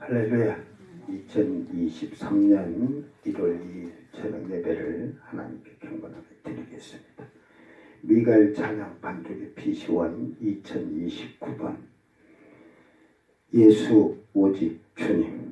할렐루야. 2023년 1월 2일 저녁 예배를 하나님께 경건하게 드리겠습니다. 미가엘 찬양 반쪽의 PC1 2029번 예수 오직 주님.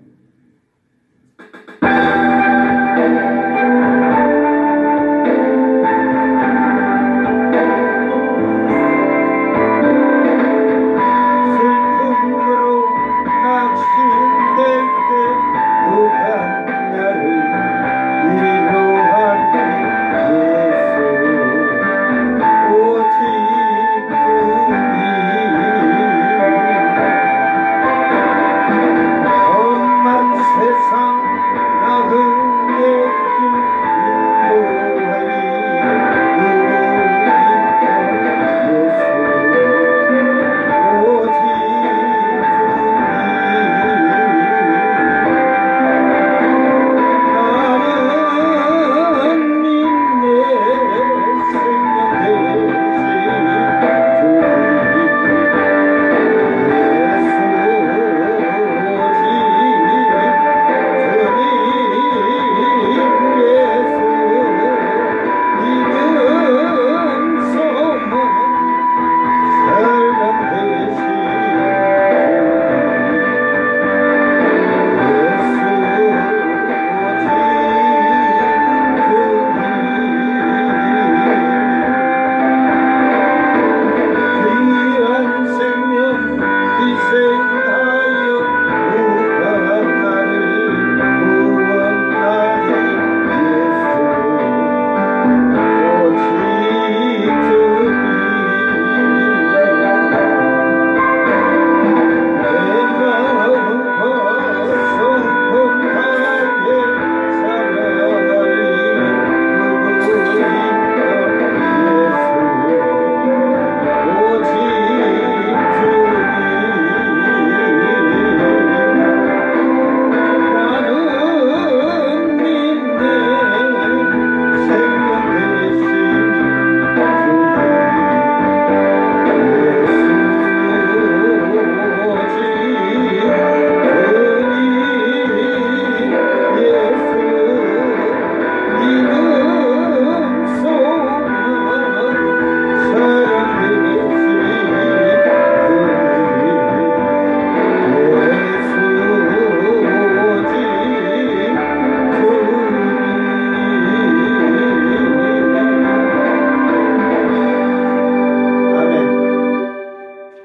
아멘.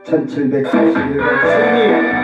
1741번 승리.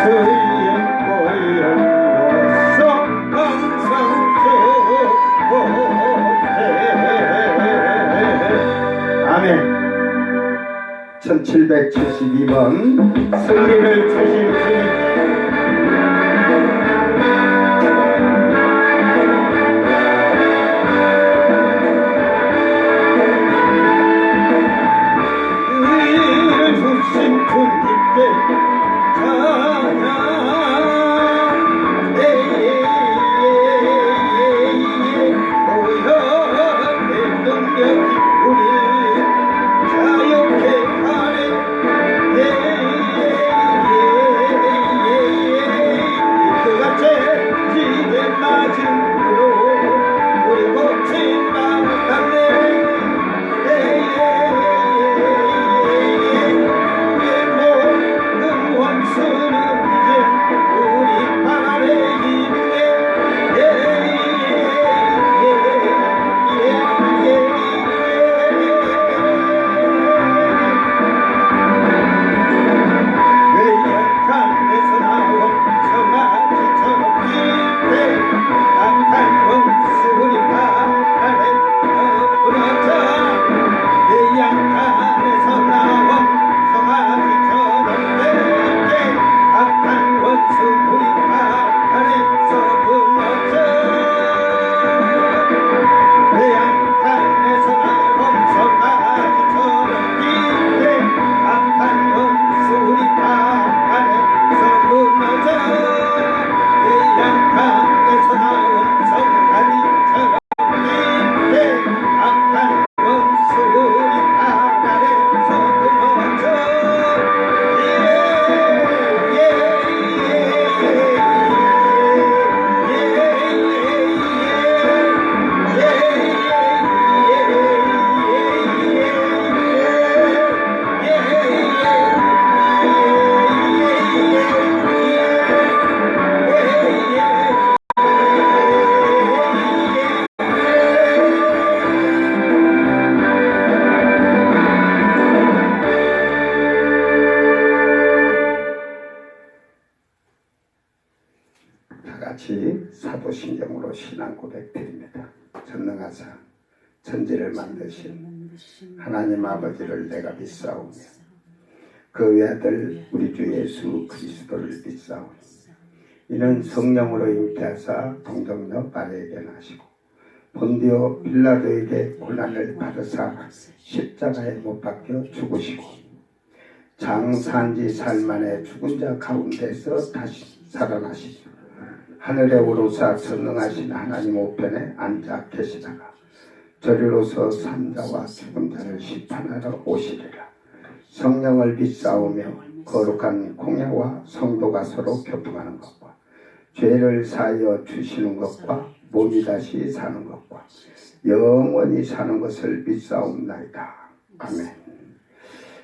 주의 보혈로서 항상 축복해. 아멘. 1772번 승리를 주신 주님, 주님께 찬양. 보혈의 능력이 우리 자유케 하네. 그같이 지게 맞음으로 우리 고친 마음 달래. 원수는 이제 우리 발 아래 있네. 외양간 에서 나온 성아지처럼 빛에 악한 원수 우리 발 아래 무너져. 외양간에서 나온 성아지처럼 악한 원수 우리 발 아래서 무너져. 외양간에서 나온 성아지처럼 빛에 악한 원수 우리 발 아래서 무너져. 외양간에서 나온 성아지처럼 빛에 악한 원수 우리 발 아래서 무너져. 다같이 사도신경으로 신앙 고백 드립니다. 전능하사 천지를 만드신 하나님 아버지를 내가 믿사오며 그 외아들 우리 주 예수 그리스도를 믿사오니 이는 성령으로 잉태하사 동정녀 마리아에게 나시고 본디오 빌라도에게 고난을 받으사 십자가에 못 박혀 죽으시고 장사한지 사흘 만에 죽은 자 가운데서 다시 살아나시고 하늘에 오르사 전능하신 하나님 우편에 앉아 계시다가 저리로서 산자와 죽은 자를 심판하러 오시리라. 성령을 믿사오며 거룩한 공예와 성도가 서로 교통하는 것과 죄를 사하여 주시는 것과 몸이 다시 사는 것과 영원히 사는 것을 믿사옵나이다. 아멘.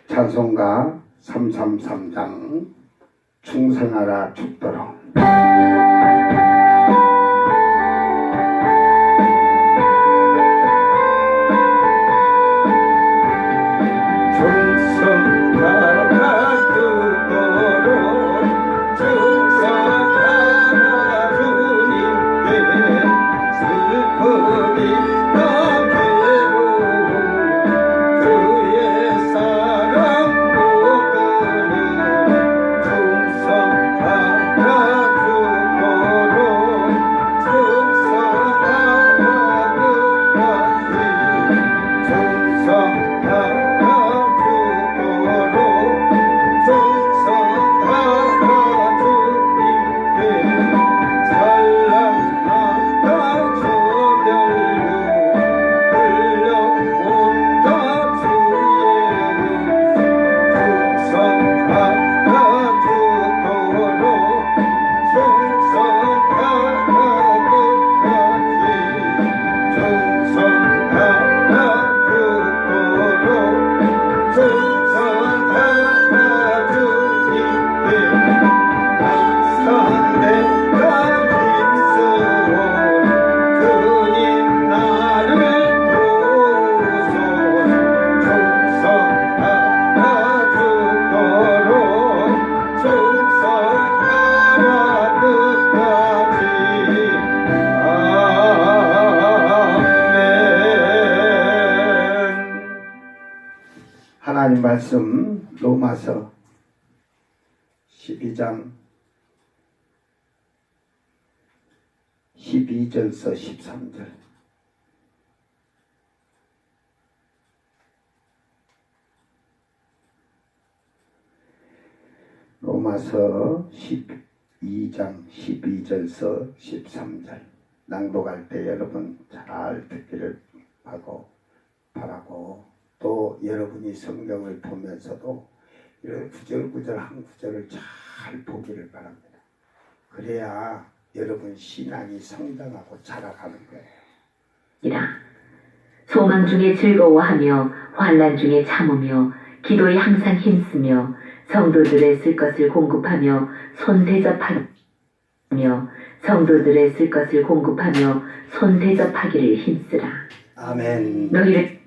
찬송가 333장 충성하라 죽도록. 충성하라 주고 말씀 로마서 12장 12절서 13절. 로마서 12장 12절서 13절. 낭독할 때 여러분 잘 듣기를 바라고, 또 여러분이 성경을 보면서도 이런 구절구절 한 구절을 잘 보기를 바랍니다. 그래야 여러분 신앙이 성장하고 자라가는 거예요. 소망 중에 즐거워하며 환난 중에 참으며 기도에 항상 힘쓰며 성도들의 쓸 것을 공급하며 손대접하며 성도들의 쓸 것을 공급하며 손대접하기를 힘쓰라. 아멘. 너희를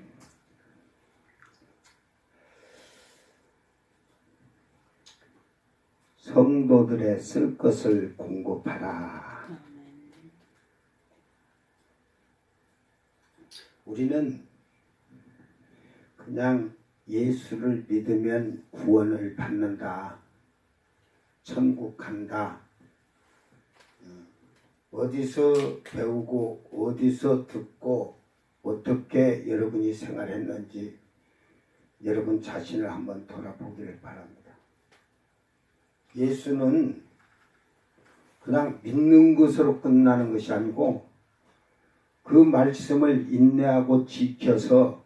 성도들의 쓸 것을 공급하라. 우리는 그냥 예수를 믿으면 구원을 받는다, 천국 간다, 어디서 배우고 어디서 듣고 어떻게 여러분이 생활했는지 여러분 자신을 한번 돌아보기를 바랍니다. 예수는 그냥 믿는 것으로 끝나는 것이 아니고 그 말씀을 인내하고 지켜서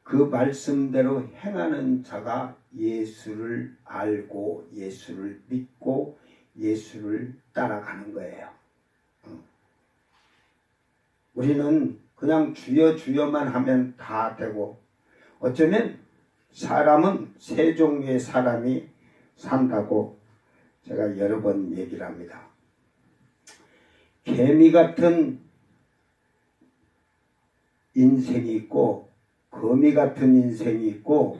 그 말씀대로 행하는 자가 예수를 알고 예수를 믿고 예수를 따라가는 거예요. 우리는 그냥 주여 주여만 하면 다 되고, 어쩌면 사람은 세 종류의 사람이 산다고 제가 여러 번 얘기를 합니다. 개미 같은 인생이 있고, 거미 같은 인생이 있고,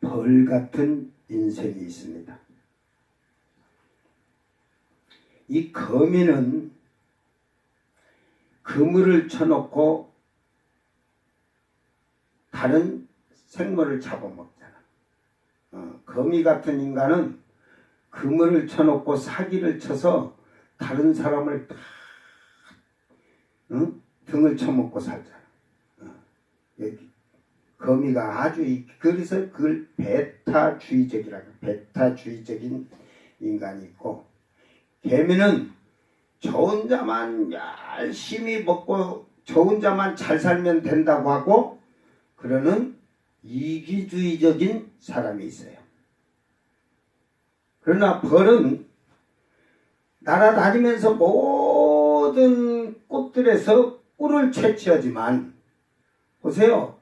벌 같은 인생이 있습니다. 이 거미는 그물을 쳐놓고 다른 생물을 잡아먹잖아. 거미 같은 인간은 그물을 쳐놓고 사기를 쳐서 다른 사람을 다 등을 쳐먹고 살잖아. 거미가 아주 그래서 그걸 베타주의적이라고, 베타주의적인 인간이 있고, 개미는 저 혼자만 열심히 먹고 저 혼자만 잘 살면 된다고 하고 그러는 이기주의적인 사람이 있어요. 그러나 벌은 날아다니면서 모든 꽃들에서 꿀을 채취하지만, 보세요.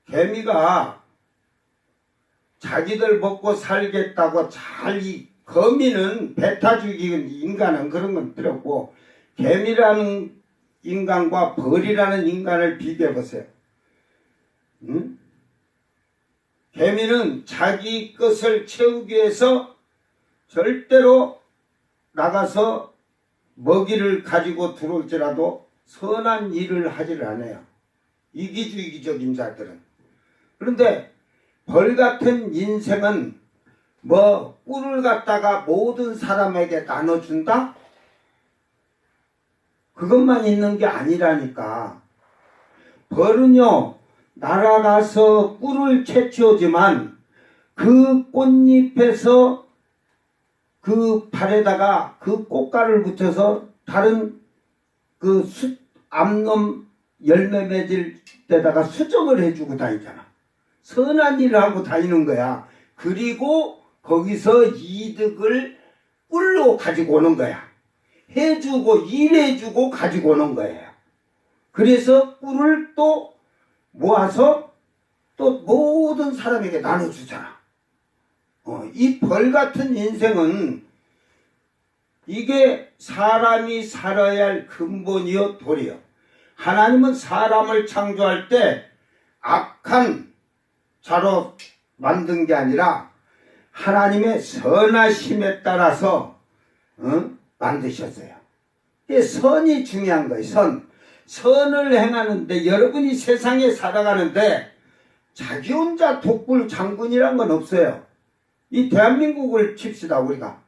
개미가 자기들 먹고 살겠다고 거미는 베타주의 인간은 그런 건 필요 없고, 개미라는 인간과 벌이라는 인간을 비교해 보세요. 개미는 자기 것을 채우기 위해서 절대로 나가서 먹이를 가지고 들어올지라도 선한 일을 하지를 않아요. 이기주의적인 자들은. 그런데 벌 같은 인생은 꿀을 갖다가 모든 사람에게 나눠준다? 그것만 있는 게 아니라니까. 벌은요, 날아가서 꿀을 채취하지만 그 꽃잎에서 그 발에다가 그 꽃가루를 붙여서 다른 그 암놈 열매 맺을 때다가 수정을 해주고 다니잖아. 선한 일을 하고 다니는 거야. 그리고 거기서 이득을 꿀로 가지고 오는 거야. 해주고 일해주고 가지고 오는 거예요. 그래서 꿀을 또 모아서 또 모든 사람에게 나눠주잖아. 이 벌 같은 인생은 이게 사람이 살아야 할 근본이요 도리요. 하나님은 사람을 창조할 때 악한 자로 만든 게 아니라 하나님의 선하심에 따라서 만드셨어요. 이게 선이 중요한 거예요. 선을 행하는데, 여러분이 세상에 살아가는데 자기 혼자 독불 장군이란 건 없어요. 이 대한민국을 칩시다, 우리가.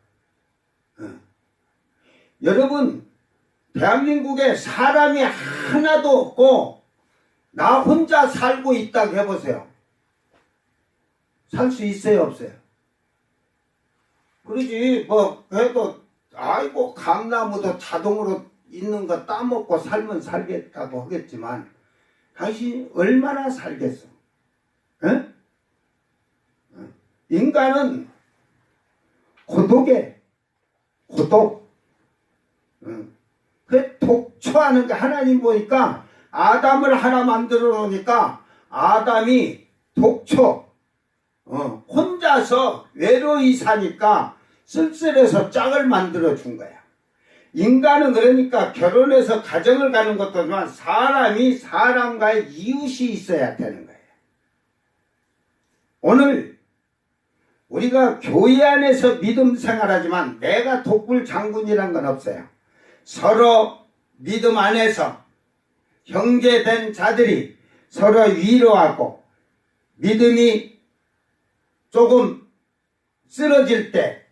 여러분, 대한민국에 사람이 하나도 없고 나 혼자 살고 있다고 해보세요. 살 수 있어요, 없어요? 그러지. 뭐 그래도 아이고 감나무도 자동으로 있는 거 따먹고 살면 살겠다고 하겠지만 당신 얼마나 살겠어? 에? 인간은 고독해. 고독. 그 독초하는 게, 하나님 보니까 아담을 하나 만들어 놓으니까 아담이 독초, 혼자서 외로이 사니까 쓸쓸해서 짝을 만들어 준 거야. 인간은 그러니까 결혼해서 가정을 가는 것도지만 사람이 사람과의 이웃이 있어야 되는 거예요. 오늘 우리가 교회 안에서 믿음 생활하지만 내가 독불 장군이란 건 없어요. 서로 믿음 안에서 형제된 자들이 서로 위로하고, 믿음이 조금 쓰러질 때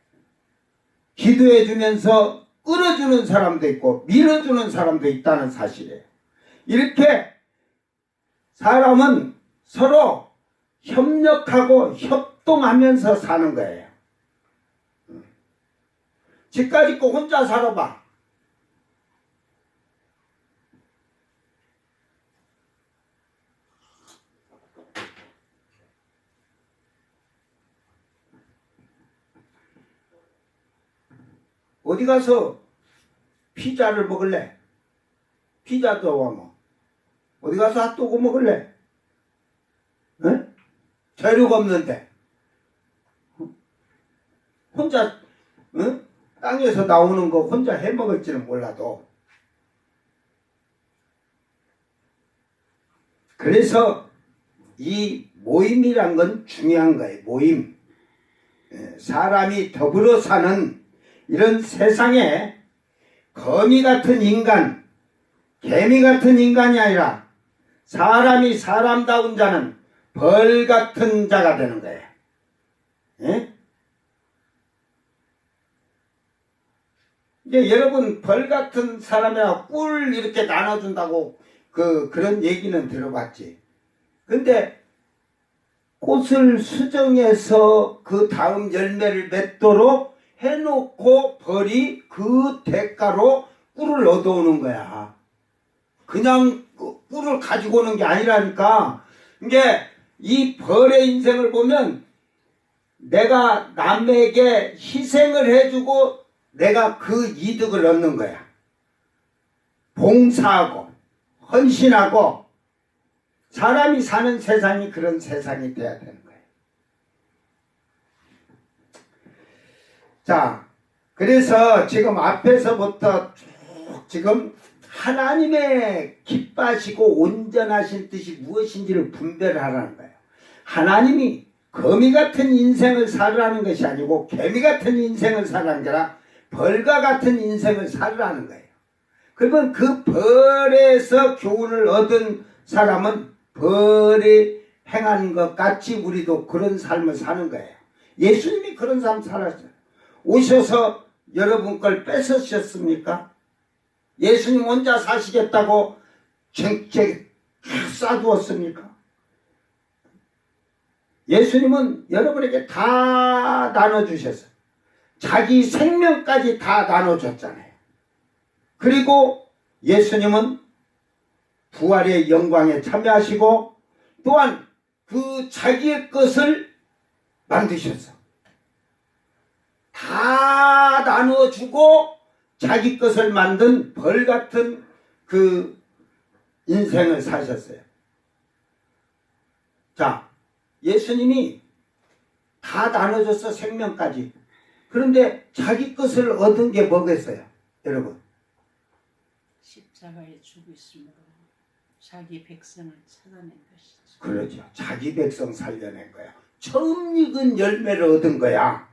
기도해 주면서 끌어주는 사람도 있고 밀어주는 사람도 있다는 사실이에요. 이렇게 사람은 서로 협력하고 협동하면서 사는 거예요. 집까지 있고 혼자 살아봐. 어디 가서 피자를 먹을래? 피자도 와 뭐. 어디 가서 핫도그 먹을래? 응? 재료가 없는데. 혼자, 응? 땅에서 나오는 거 혼자 해 먹을지는 몰라도. 그래서 이 모임이란 건 중요한 거예요. 모임. 사람이 더불어 사는 이런 세상에 거미 같은 인간, 개미 같은 인간이 아니라 사람이 사람다운 자는 벌 같은 자가 되는 거예요. 예? 이제 여러분, 벌 같은 사람이라 꿀 이렇게 나눠준다고 그런 얘기는 들어봤지. 근데 꽃을 수정해서 그 다음 열매를 맺도록 해놓고 벌이 그 대가로 꿀을 얻어오는 거야. 그냥 꿀을 가지고 오는 게 아니라니까. 이게 이 벌의 인생을 보면 내가 남에게 희생을 해주고 내가 그 이득을 얻는 거야. 봉사하고 헌신하고 사람이 사는 세상이 그런 세상이 돼야 되는 거예요. 자, 그래서 지금 앞에서부터 쭉 지금 하나님의 기뻐하시고 온전하신 뜻이 무엇인지를 분별하라는 거예요. 하나님이 거미 같은 인생을 살으라는 것이 아니고 개미 같은 인생을 살으라는 게 아니라 벌과 같은 인생을 살으라는 거예요. 그러면 그 벌에서 교훈을 얻은 사람은 벌이 행한 것 같이 우리도 그런 삶을 사는 거예요. 예수님이 그런 삶 살았어요. 오셔서 여러분 걸 뺏으셨습니까? 예수님 혼자 사시겠다고 정책 쏴두었습니까? 예수님은 여러분에게 다 나눠주셨어요. 자기 생명까지 다 나눠줬잖아요. 그리고 예수님은 부활의 영광에 참여하시고 또한 그 자기의 것을 만드셨어. 다 나눠주고 자기 것을 만든 벌 같은 그 인생을 사셨어요. 자, 예수님이 다 나눠줬어, 생명까지. 그런데 자기 것을 얻은 게 뭐겠어요, 여러분? 십자가에 죽으심으로 자기 백성을 찾아낸 것이죠. 그렇죠. 자기 백성 살려낸 거야. 처음 익은 열매를 얻은 거야.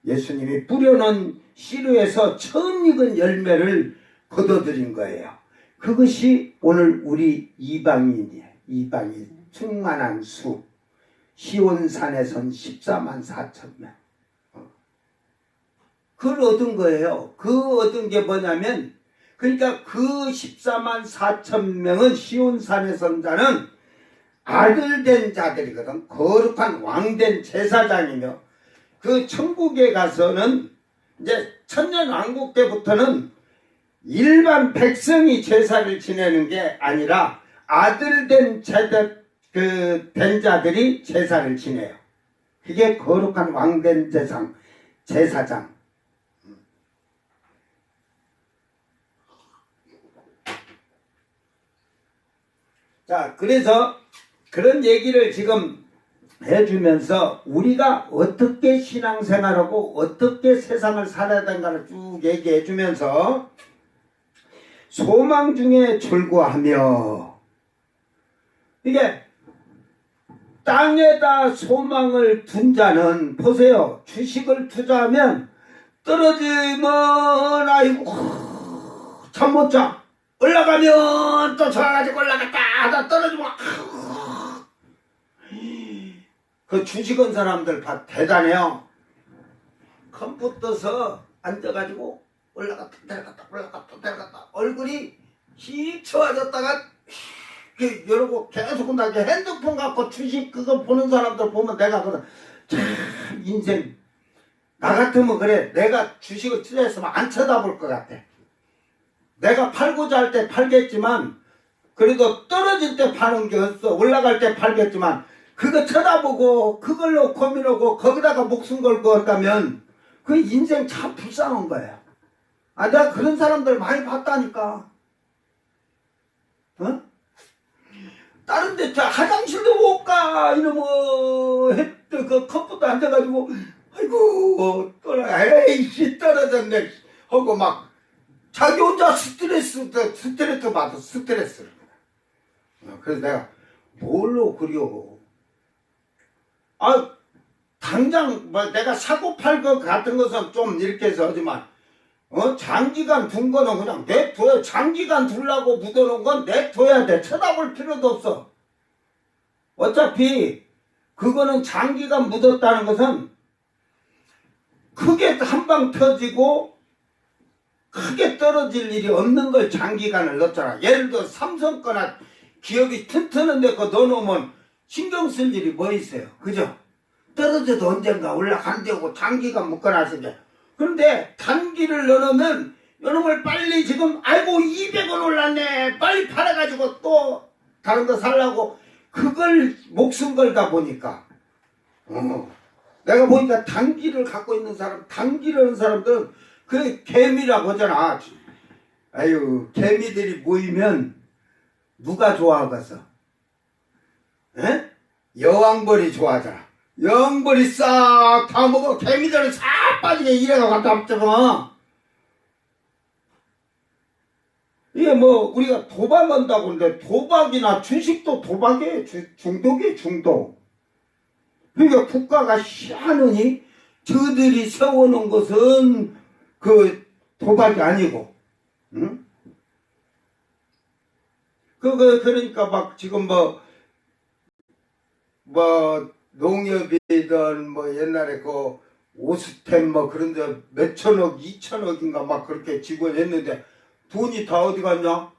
예수님이 뿌려놓은 씨루에서 처음 익은 열매를 거둬들인 거예요. 그것이 오늘 우리 이방인이에요. 이방인 충만한 수. 시온산에선 14만 4천 명. 그걸 얻은 거예요. 그 얻은 게 뭐냐면, 그러니까 그 14만 4천 명은 시온산의 선자는 아들 된 자들이거든. 거룩한 왕된 제사장이며, 그 천국에 가서는 이제 천년왕국 때부터는 일반 백성이 제사를 지내는 게 아니라 아들 된 된 자들이 제사를 지내요. 그게 거룩한 왕된 제사장. 자, 그래서 그런 얘기를 지금 해주면서 우리가 어떻게 신앙생활하고 어떻게 세상을 살아야 되는가를 쭉 얘기해 주면서 소망 중에 출구하며, 이게 땅에다 소망을 둔 자는 보세요. 주식을 투자하면 떨어지면 아이고 잠 못 자. 올라가면 또 좋아가지고 올라갔다 하다 떨어지면 그 주식은 사람들 대단해요. 컴퓨터서 앉아가지고 올라갔다 내려갔다 얼굴이 휙 좋아졌다가 이러고 계속 나게 핸드폰 갖고 주식 그거 보는 사람들 보면 내가 그래, 참 인생 나 같으면 그래. 내가 주식을 투자했으면 안 쳐다볼 것 같아. 내가 팔고자 할 때 팔겠지만 그래도 떨어질 때 파는 게 없어. 올라갈 때 팔겠지만 그거 쳐다보고 그걸로 고민하고 거기다가 목숨 걸고 한다면 그 인생 참 불쌍한 거야. 아, 내가 그런 사람들 많이 봤다니까. 어? 다른 데 화장실도 못 가. 이놈의 했던 그 컴퓨터 앉아가지고 아이고 에이씨 떨어졌네 하고 막 자기 혼자 스트레스 받아. 스트레스를. 그래서 내가 뭘로 그려. 아, 당장 뭐 내가 사고 팔고 같은 것은 좀 이렇게 해서 하지만 장기간 둔 거는 그냥 냅둬야. 장기간 두려고 묻어놓은 건 냅둬야 돼. 쳐다볼 필요도 없어. 어차피 그거는 장기간 묻었다는 것은 크게 한 방 터지고 크게 떨어질 일이 없는 걸 장기간을 넣었잖아. 예를 들어 삼성 거나 기업이 튼튼한 데 거 넣어놓으면 신경 쓸 일이 뭐 있어요. 그죠? 떨어져도 언젠가 올라가는 데고 장기간 묶어놨으면. 그런데 단기를 넣어놓으면 이놈을 빨리 지금 아이고 200원 올랐네 빨리 팔아가지고 또 다른 거 살라고 그걸 목숨 걸다 보니까 내가 보니까 단기를 갖고 있는 사람, 단기를 하는 사람들은 그 개미라고 하잖아. 아유, 개미들이 모이면 누가 좋아하겠어? 에? 여왕벌이 좋아하잖아. 여왕벌이 싹 다 먹어. 개미들은 싹 빠지게 이래가 갖다 합쳐서. 이게 뭐 우리가 도박한다고 하는데 도박이나 주식도 도박이에요. 중독이에요. 중독. 그러니까 국가가 희한하니 저들이 세워놓은 것은 그 도박이 아니고, 응? 그러니까 막 지금 농협이든 뭐 옛날에 그 오스템 뭐 그런 데 몇천억, 2천억인가 막 그렇게 직원 했는데 돈이 다 어디 갔냐?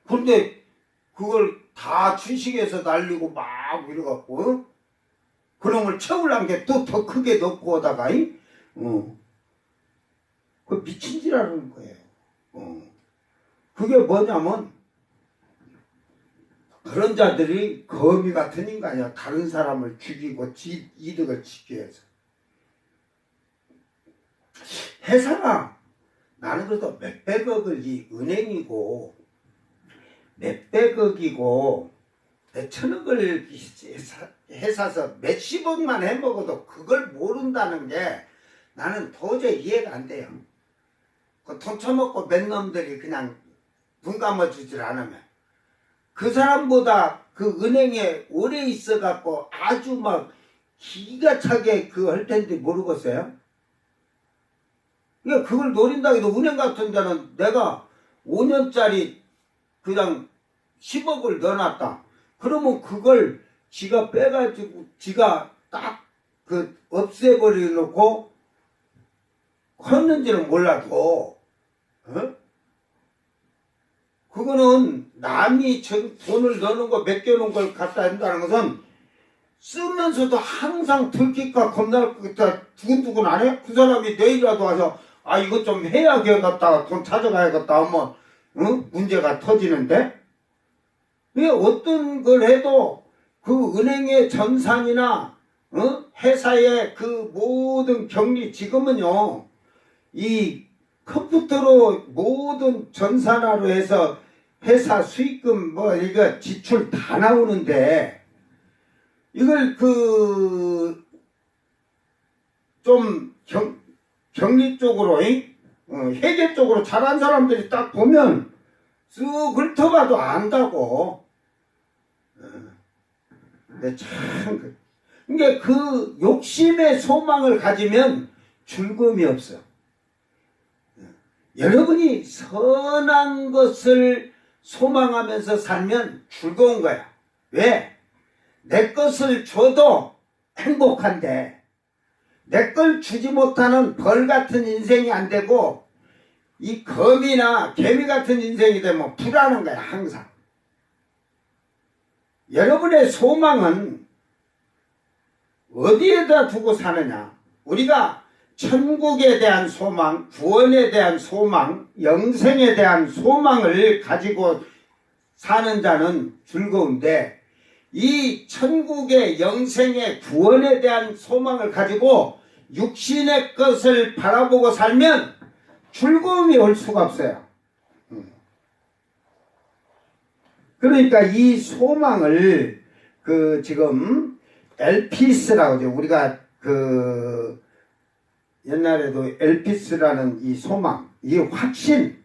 그런데 그걸 다 주식에서 날리고 막 이래갖고, 그놈을 채우려는 게 또 더 크게 넣고 오다가, 그 미친 짓 하는 거예요. 그게 뭐냐면, 그런 자들이 거미 같은 인간이야. 다른 사람을 죽이고 이득을 취기 위해서. 회사가 나는 그래도 몇백억을 이 은행이고 몇백억이고 몇천억을 해사서 몇십억만 해먹어도 그걸 모른다는 게 나는 도저히 이해가 안 돼요. 그 돈 처먹고 몇 놈들이 그냥 눈 감아주질 않으면 그 사람보다 그 은행에 오래 있어갖고 아주 막 기가 차게 그 할 텐데 모르겠어요? 그러니까 그걸 노린다고 해도 은행 같은 데는 내가 5년짜리 그냥 10억을 넣어놨다. 그러면 그걸 지가 빼가지고 지가 딱 그 없애버려 놓고 했는지는 몰라도 그거는 남이 돈을 넣는 거 맡겨놓은 걸 갖다 한다는 것은 쓰면서도 항상 들킬까 겁날 것 같다 두근두근 안 해? 그 사람이 내일이라도 와서 아 이것 좀 해야겠다 돈 찾아가야겠다 하면 문제가 터지는데 왜 어떤 걸 해도 그 은행의 전산이나 회사의 그 모든 격리 지금은요 이 컴퓨터로 모든 전산화로 해서 회사 수익금 뭐 이거 지출 다 나오는데 이걸 그 좀 격리 쪽으로 회계 쪽으로 잘한 사람들이 딱 보면 쓱 훑어봐도 안다고. 근데 참 그러니까 그 욕심의 소망을 가지면 즐거움이 없어. 여러분이 선한 것을 소망하면서 살면 즐거운 거야. 왜? 내 것을 줘도 행복한데 내 걸 주지 못하는 벌 같은 인생이 안 되고 이 거미나 개미 같은 인생이 되면 불안한 거야 항상. 여러분의 소망은 어디에다 두고 사느냐. 우리가 천국에 대한 소망, 구원에 대한 소망, 영생에 대한 소망을 가지고 사는 자는 즐거운데 이 천국의 영생의 구원에 대한 소망을 가지고 육신의 것을 바라보고 살면 즐거움이 올 수가 없어요. 그러니까 이 소망을 그 지금 엘피스라고 하죠. 우리가 그 옛날에도 엘피스라는 이 소망, 이 확신,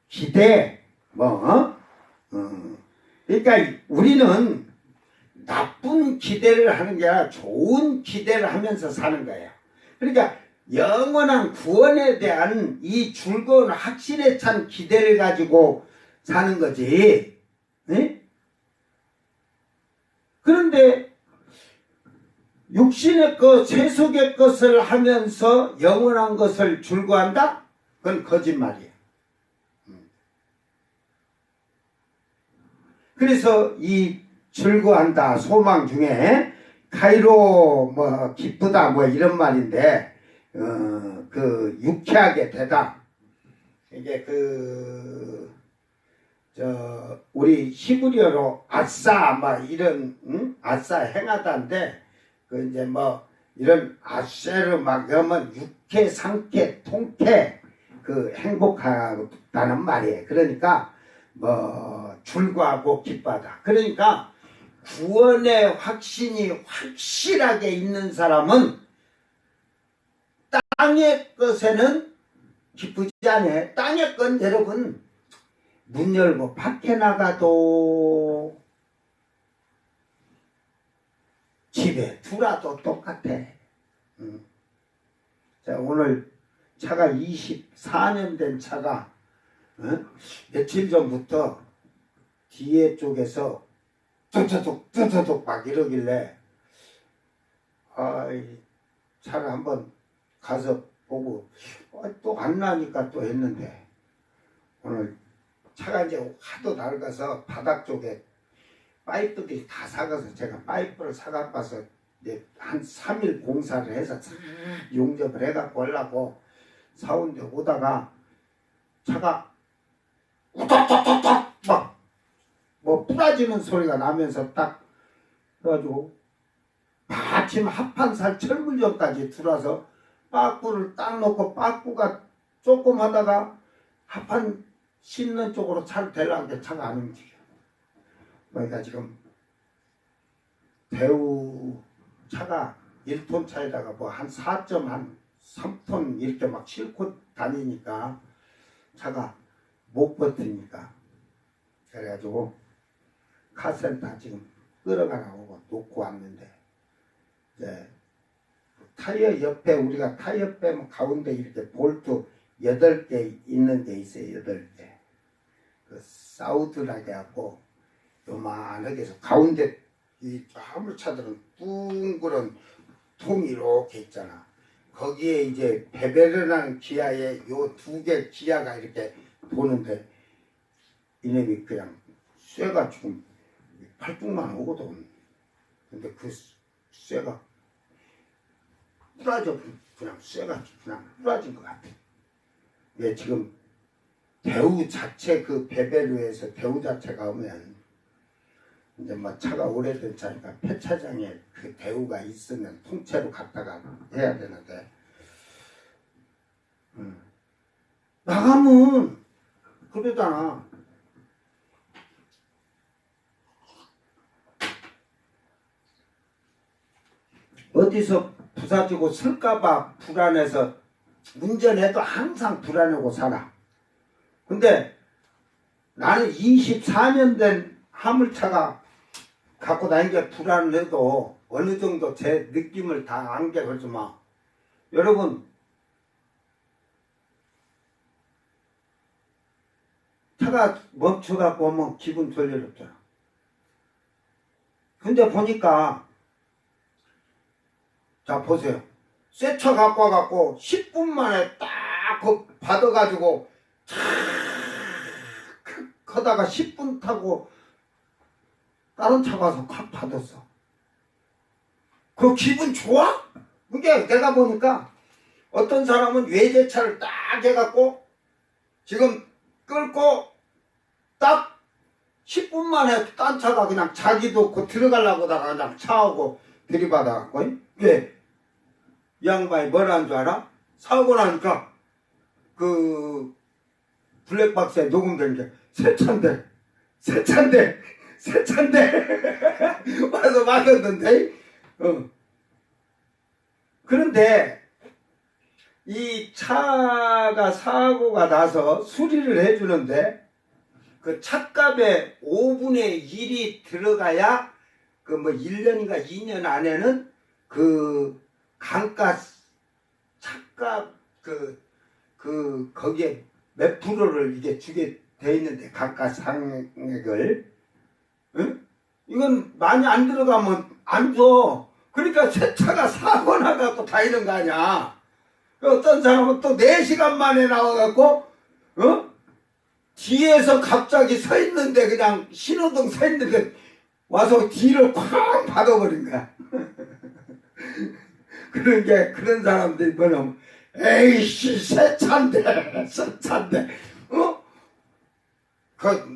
기대, 그러니까 우리는 나쁜 기대를 하는 게 아니라 좋은 기대를 하면서 사는 거예요. 그러니까 영원한 구원에 대한 이 즐거운 확신에 찬 기대를 가지고 사는 거지. 네? 그런데 육신의 것, 세속의 것을 하면서 영원한 것을 즐거워한다? 그건 거짓말이에요. 그래서 이 즐거워한다 소망 중에 카이로 뭐 기쁘다 뭐 이런 말인데 그 유쾌하게 되다 이게 우리 히브리어로 아싸 막 이런 아싸 행하다인데 그 이제 뭐 이런 아쉐르 막 이러면 유쾌 상쾌 통쾌 그 행복하다는 말이에요. 그러니까 뭐 즐거워하고 기뻐하다. 그러니까 구원의 확신이 확실하게 있는 사람은 땅의 것에는 기쁘지 않아요. 땅의 건 여러분 문 열고 밖에 나가도 집에 두라도 똑같아. 자, 오늘 차가 24년 된 차가 며칠 전부터 뒤에 쪽에서 뚜뚜둑 막 이러길래 차를 한번 가서 보고 또 안 나니까 또 했는데 오늘 차가 이제 하도 낡아서 바닥 쪽에 파이프들이 다 삭아서 제가 파이프를 사갖고 와서 이제 한 3일 공사를 해서 용접을 해갖고 오려고 사온데 오다가 차가 우닥닥닥닥 막 뭐 부러지는 소리가 나면서 딱 그래가지고 마침 합판살 철물점까지 들어와서 빠꾸를 딱 놓고 빠꾸가 조금 하다가 합판 씻는 쪽으로 차를 대려는데 차가 안 움직여. 그러니까 지금 대우 차가 1톤 차에다가 뭐 한 4.3톤 이렇게 막 싣고 다니니까 차가 못 버티니까 그래가지고 카센터 지금 끌어가라고 놓고 왔는데 이제 타이어 옆에 우리가 타이어 빼면 가운데 이렇게 볼트 8개 있는 데 있어요. 8개. 그 사우드라게 하고 요만하게 해서 가운데 이 화물차들은 둥그런 통이 이렇게 있잖아. 거기에 이제 베베르라는 기아에 요 두 개 기아가 이렇게 도는데 이놈이 그냥 쇠가 지금 팔뚝만 오거든. 근데 그 쇠가 부러져, 그냥 쇠가 그냥 부러진 것 같아. 왜 지금 대우 자체 그 베베르에서 대우 자체가 오면 이제 뭐 차가 오래된 차니까 폐차장에 그 대우가 있으면 통째로 갖다가 해야 되는데 나가면 그러잖아. 어디서 부사지고 쓸까봐 불안해서 운전해도 항상 불안하고 살아. 근데 나는 24년 된 화물차가 갖고 다니는 게 불안해도 어느 정도 제 느낌을 다 안게 그러지만 여러분 차가 멈춰갖고 오면 기분 별일 없잖아. 근데 보니까 자 보세요. 새 차 갖고 와갖고 10분 만에 딱 그 받아가지고 탁 하다가 10분 타고 다른 차 가서 콱 받았어. 그 기분 좋아? 그게 내가 보니까 어떤 사람은 외제차를 딱 해갖고 지금 끌고 딱 10분 만에 딴 차가 그냥 자기도 그 들어가려고다가 그냥 차하고 들이받아갖고 왜? 이 양반이 뭐라는 줄 알아? 사고 나니까 그 블랙박스에 녹음된 게 새 차인데 와서 맞았는데 그런데 이 차가 사고가 나서 수리를 해주는데 그 차값에 5분의 1이 들어가야 그 뭐 1년인가 2년 안에는 그 강가 차값 거기에 몇 프로를 이게 주게 돼 있는데 강가 상액을 응? 이건 많이 안 들어가면 안 줘. 그러니까 새 차가 사고 나갖고 다니는 거 아니야. 어떤 사람은 또 4시간 만에 나와갖고 뒤에서 갑자기 서 있는데 그냥 신호등 서 있는데 와서 뒤를 쾅 박아버린 거야. 그런 사람들이 뭐냐면 에이씨 새 차인데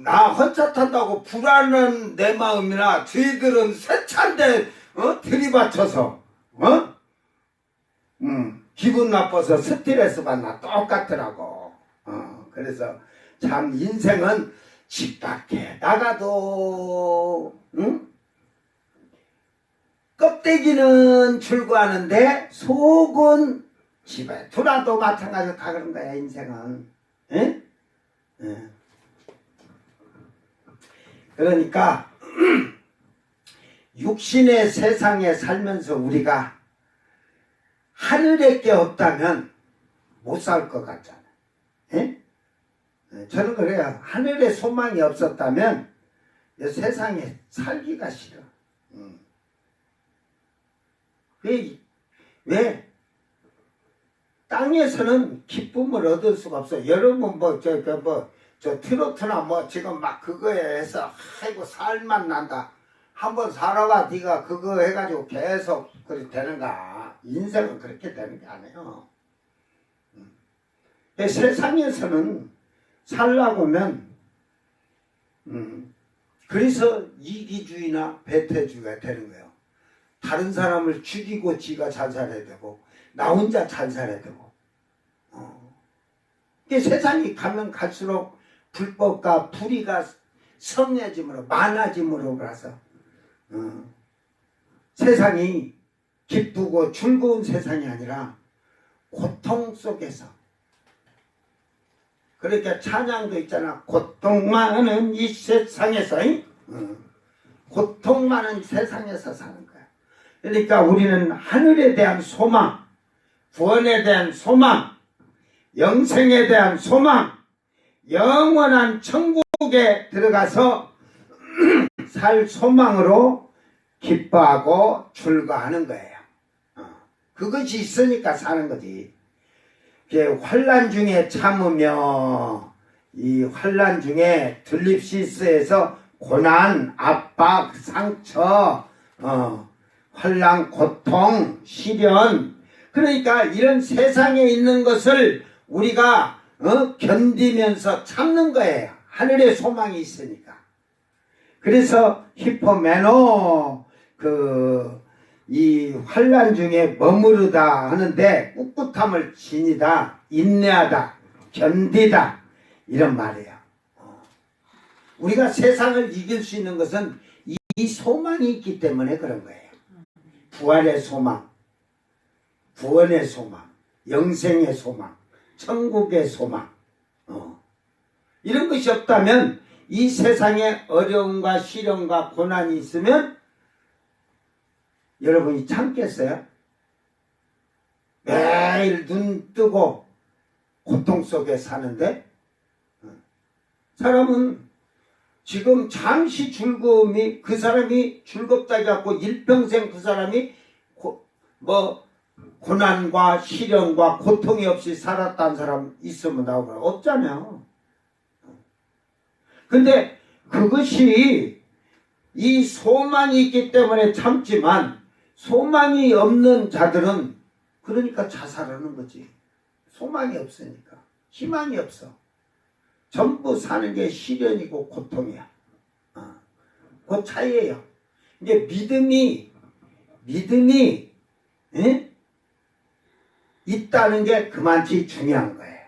나 혼자 탄다고 불안한 내 마음이나 저희들은 새 차인데 들이받쳐서 기분 나빠서 스트레스 받나 똑같더라고. 그래서 참 인생은 집 밖에 나가도 껍데기는 출구하는데 속은 집에 돌아도 마찬가지로 다 그런 거야 인생은. 에? 그러니까 육신의 세상에 살면서 우리가 하늘에 게 없다면 못 살 것 같잖아. 에? 저는 그래요. 하늘에 소망이 없었다면 이 세상에 살기가 싫어. 왜? 땅에서는 기쁨을 얻을 수가 없어. 여러분 저 트로트나 뭐 지금 막 그거에 해서 아이고 살만 난다. 한번 살아봐. 네가 그거 해가지고 계속 그렇게 되는가. 인생은 그렇게 되는 게 아니에요. 세상에서는 살라고 하면 그래서 이기주의나 배태주의가 되는 거예요. 다른 사람을 죽이고 지가 잘 살아야 되고 나 혼자 잘 살아야 되고 세상이 가면 갈수록 불법과 불의가 성해짐으로 많아짐으로 그래서 세상이 기쁘고 즐거운 세상이 아니라 고통 속에서 그러니까 찬양도 있잖아. 고통 많은 이 세상에서 고통 많은 세상에서 사는 거야. 그러니까 우리는 하늘에 대한 소망, 구원에 대한 소망, 영생에 대한 소망, 영원한 천국 천국에 들어가서 살 소망으로 기뻐하고 즐거워하는 거예요. 그것이 있으니까 사는 거지. 환난 중에 참으며 이 환난 중에 들립시스에서 고난, 압박, 상처, 환난, 고통, 시련, 그러니까 이런 세상에 있는 것을 우리가 견디면서 참는 거예요. 하늘의 소망이 있으니까. 그래서 히포메노 이 환난 중에 머무르다 하는데 꿋꿋함을 지니다, 인내하다, 견디다 이런 말이에요. 우리가 세상을 이길 수 있는 것은 이 소망이 있기 때문에 그런 거예요. 부활의 소망, 구원의 소망, 영생의 소망, 천국의 소망. 이런 것이 없다면 이 세상에 어려움과 시련과 고난이 있으면 여러분이 참겠어요? 매일 눈 뜨고 고통 속에 사는데 사람은 지금 잠시 즐거움이 그 사람이 즐겁다고 하고 일평생 그 사람이 고난과 시련과 고통이 없이 살았다는 사람 있으면 나오거나 없잖아요. 근데 그것이 이 소망이 있기 때문에 참지만 소망이 없는 자들은 그러니까 자살하는 거지. 소망이 없으니까. 희망이 없어. 전부 사는 게 시련이고 고통이야. 그 차이예요. 이제 믿음이 있다는 게 그만치 중요한 거예요.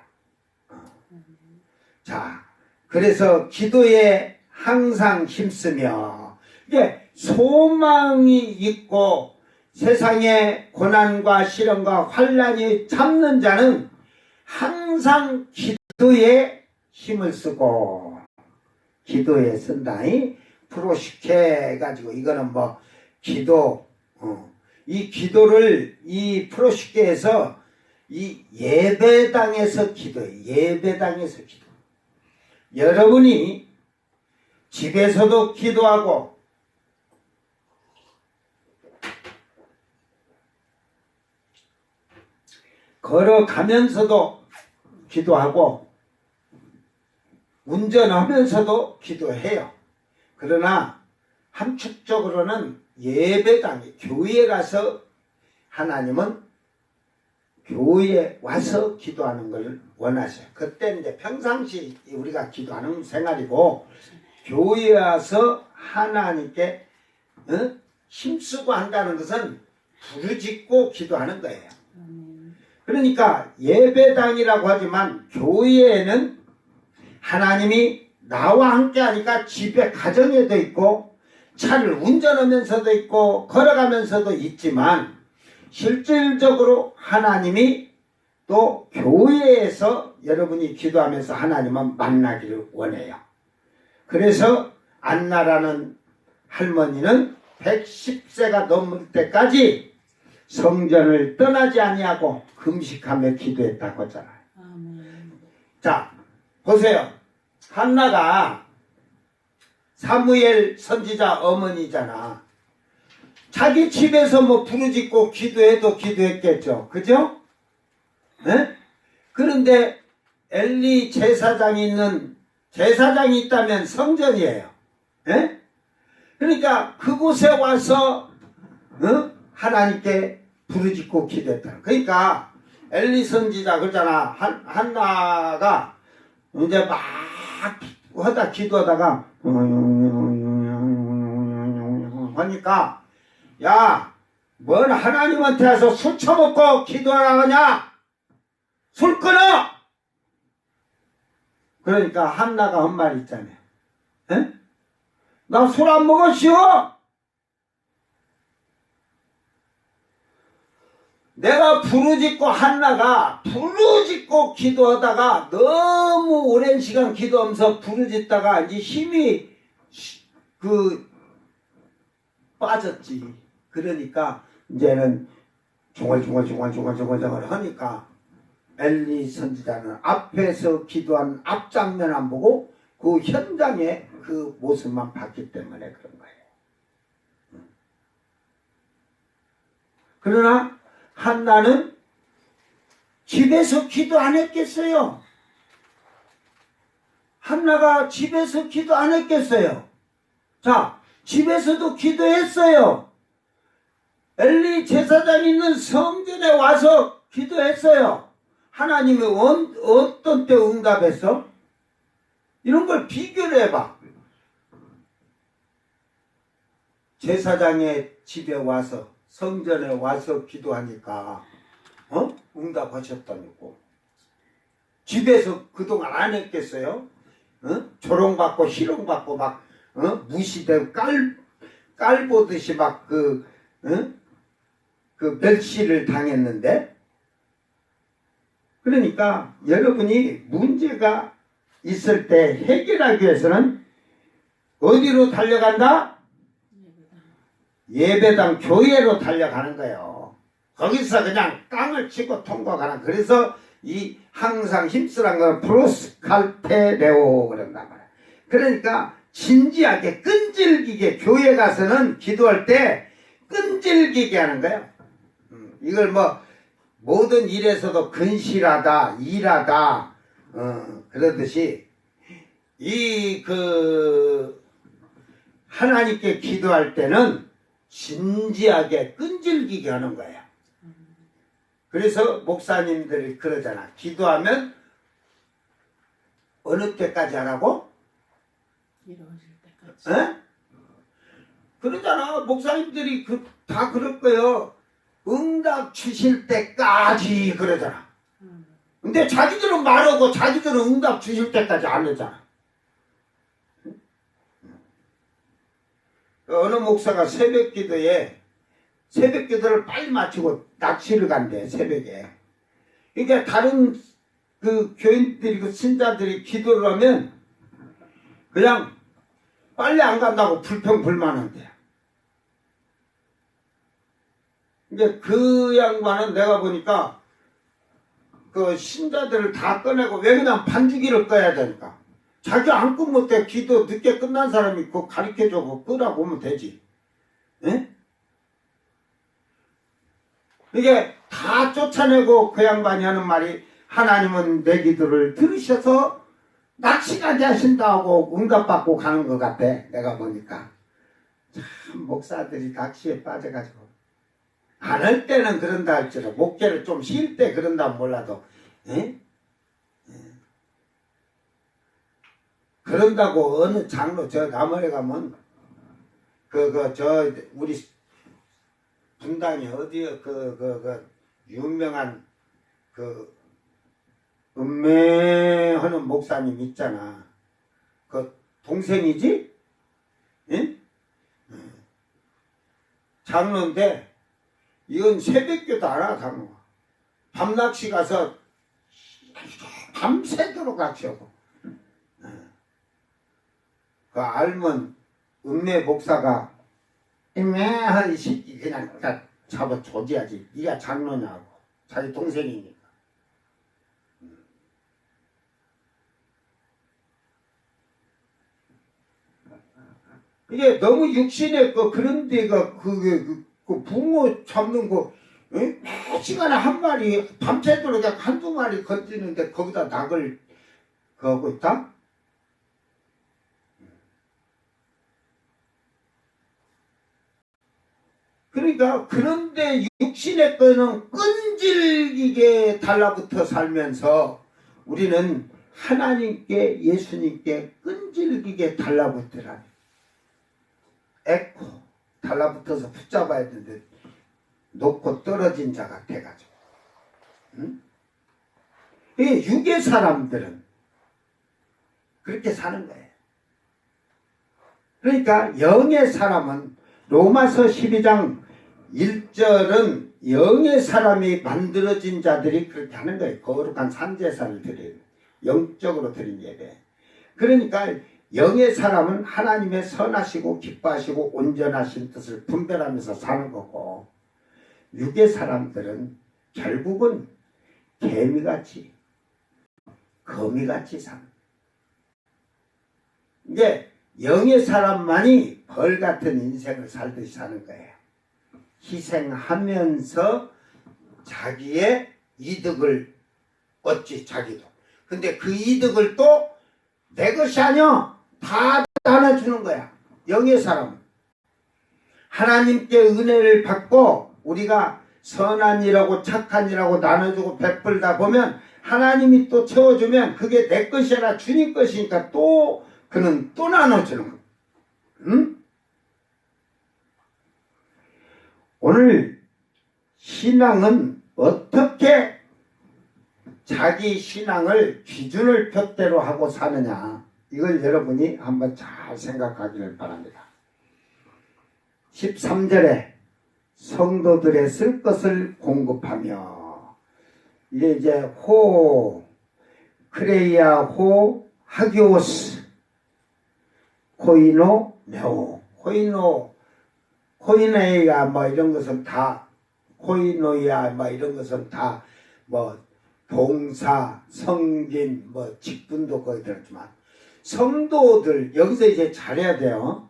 자, 그래서 기도에 항상 힘쓰며 이게 소망이 있고 세상의 고난과 시련과 환난이 참는 자는 항상 기도에 힘을 쓰고 기도에 쓴다. 프로시케 가지고 이거는 기도 이 기도를 이 프로시케에서 이 예배당에서 기도해. 예배당에서 기도. 여러분이 집에서도 기도하고 걸어가면서도 기도하고 운전하면서도 기도해요. 그러나 함축적으로는 예배당에 교회에 가서 하나님은 교회에 와서 기도하는 걸 원하셔요. 그때 이제 평상시 우리가 기도하는 생활이고 교회에 와서 하나님께 힘쓰고 한다는 것은 부르짖고 기도하는 거예요. 그러니까 예배당이라고 하지만 교회에는 하나님이 나와 함께 하니까 집에 가정에도 있고 차를 운전하면서도 있고 걸어가면서도 있지만 실질적으로 하나님이 또 교회에서 여러분이 기도하면서 하나님은 만나기를 원해요. 그래서 안나라는 할머니는 110세가 넘을 때까지 성전을 떠나지 아니하고 금식하며 기도했다고 하잖아요. 자, 보세요. 한나가 사무엘 선지자 어머니잖아. 자기 집에서 부르짖고 기도해도 기도했겠죠. 그죠? 네? 그런데 엘리 제사장이 있다면 성전이에요. 네? 그러니까 그곳에 와서 하나님께 부르짖고 기도했다. 그러니까 엘리 선지자 그러잖아. 한나가 이제 막 하다 기도하다가 하니까 야, 뭔 하나님한테 와서 술 처먹고 기도하라 하냐? 술 끊어! 그러니까 한나가 한 말 있잖아요. 에? 나 술 안 먹었시오? 내가 한나가 부르짖고 기도하다가 너무 오랜 시간 기도하면서 부르짖다가 이제 힘이 빠졌지. 그러니까 이제는 중얼중얼 하니까 엘리 선지자는 앞에서 기도한 앞장면 안 보고 그 현장의 그 모습만 봤기 때문에 그런 거예요. 그러나 한나는 집에서 기도 안 했겠어요? 한나가 집에서 기도 안 했겠어요? 자, 집에서도 기도했어요. 엘리 제사장 있는 성전에 와서 기도했어요. 하나님이 어떤 때 응답했어? 이런 걸 비교를 해봐. 제사장의 집에 와서 성전에 와서 기도하니까 응답하셨다니까. 집에서 그동안 안 했겠어요? 조롱받고 희롱받고 막 무시되고 깔보듯이 막 그 멸시를 당했는데, 그러니까 여러분이 문제가 있을 때 해결하기 위해서는 어디로 달려간다? 예배당 교회로 달려가는 거예요. 거기서 그냥 땅을 치고 통과가는. 그래서 이 항상 힘쓰란 건 프로스칼테레오 그런단 말이야. 그러니까 진지하게 끈질기게 교회 가서는 기도할 때 끈질기게 하는 거예요. 이걸 뭐 모든 일에서도 근실하다, 일하다 그러듯이 이 하나님께 기도할 때는 진지하게 끈질기게 하는 거예요. 그래서 목사님들이 그러잖아. 기도하면 어느 때까지 하라고? 이루어질 때까지. 에? 그러잖아. 목사님들이 다 그럴 거예요. 응답 주실 때까지 그러잖아. 근데 자기들은 말하고 자기들은 응답 주실 때까지 안 하잖아. 어느 목사가 새벽 기도를 빨리 마치고 낚시를 간대, 새벽에. 그러니까 다른 그 교인들이, 그 신자들이 기도를 하면 그냥 빨리 안 간다고 불평불만한대. 이제 그 양반은 내가 보니까 그 신자들을 다 꺼내고 왜 그냥 반주기를 꺼야 되니까. 자기 안 끄면 돼. 기도 늦게 끝난 사람이 그거 가르쳐주고 끄라고 하면 되지. 예? 이게 다 쫓아내고 그 양반이 하는 말이, 하나님은 내 기도를 들으셔서 낚시까지 하신다고 응답받고 가는 것 같아. 내가 보니까. 참 목사들이 낚시에 빠져가지고. 안 할 때는 그런다 할지라, 목회를 좀 쉴 때 그런다 몰라도, 예? 그런다고 어느 장로, 저 남원에 가면, 우리 분당이 어디요? 유명한, 음매하는 목사님 있잖아. 그, 동생이지? 예? 장로인데, 이건 새벽기도 안 하고 장로가. 밤낚시 가서, 밤새도록 낚시하고. 그 알면 읍내 목사가 애매한 이 새끼 그냥 잡아 조지야지. 네가 장로냐고. 자기 동생이니까. 이게 너무 육신의 그런 데가 그 붕어 잡는 거 몇 시간에 한 마리 밤새도록 그냥 한두 마리 건지는데 거기다 낙을 하고 있다? 그러니까 그런데 육신의 거는 끈질기게 달라붙어 살면서 우리는 하나님께, 예수님께 끈질기게 달라붙으라. 애코 달라붙어서 붙잡아야 되는데 놓고 떨어진 자 같아가지고. 응? 이 육의 사람들은 그렇게 사는 거예요. 그러니까 영의 사람은 로마서 12장 1절은 영의 사람이 만들어진 자들이 그렇게 하는 거예요. 거룩한 산제사를 드리는, 영적으로 드린 예배. 그러니까 영의 사람은 하나님의 선하시고 기뻐하시고 온전하신 뜻을 분별하면서 사는 거고, 육의 사람들은 결국은 개미같이, 거미같이 사는 거예요. 이게 영의 사람만이 벌 같은 인생을 살듯이 사는 거예요. 희생하면서 자기의 이득을 얻지, 자기도. 근데 그 이득을 또 내 것이 아니야. 다 나눠주는 거야. 영의 사람은. 하나님께 은혜를 받고 우리가 선한 일하고 착한 일하고 나눠주고 베풀다 보면 하나님이 또 채워주면 그게 내 것이 아니라 주님 것이니까 또 그는 또 나눠주는 거야. 응? 오늘 신앙은 어떻게 자기 신앙을 기준을 푯대로 하고 사느냐, 이걸 여러분이 한번 잘 생각하기를 바랍니다. 13절에 성도들의 쓸 것을 공급하며, 이게 이제 호, 크레이아 호, 하기오스, 코이노, 네오, 코이노이아 뭐 이런 것은 다, 코이노이아 뭐 이런 것은 다 뭐 봉사, 성김, 뭐 직분도 거의 들었지만 성도들 여기서 이제 잘해야 돼요.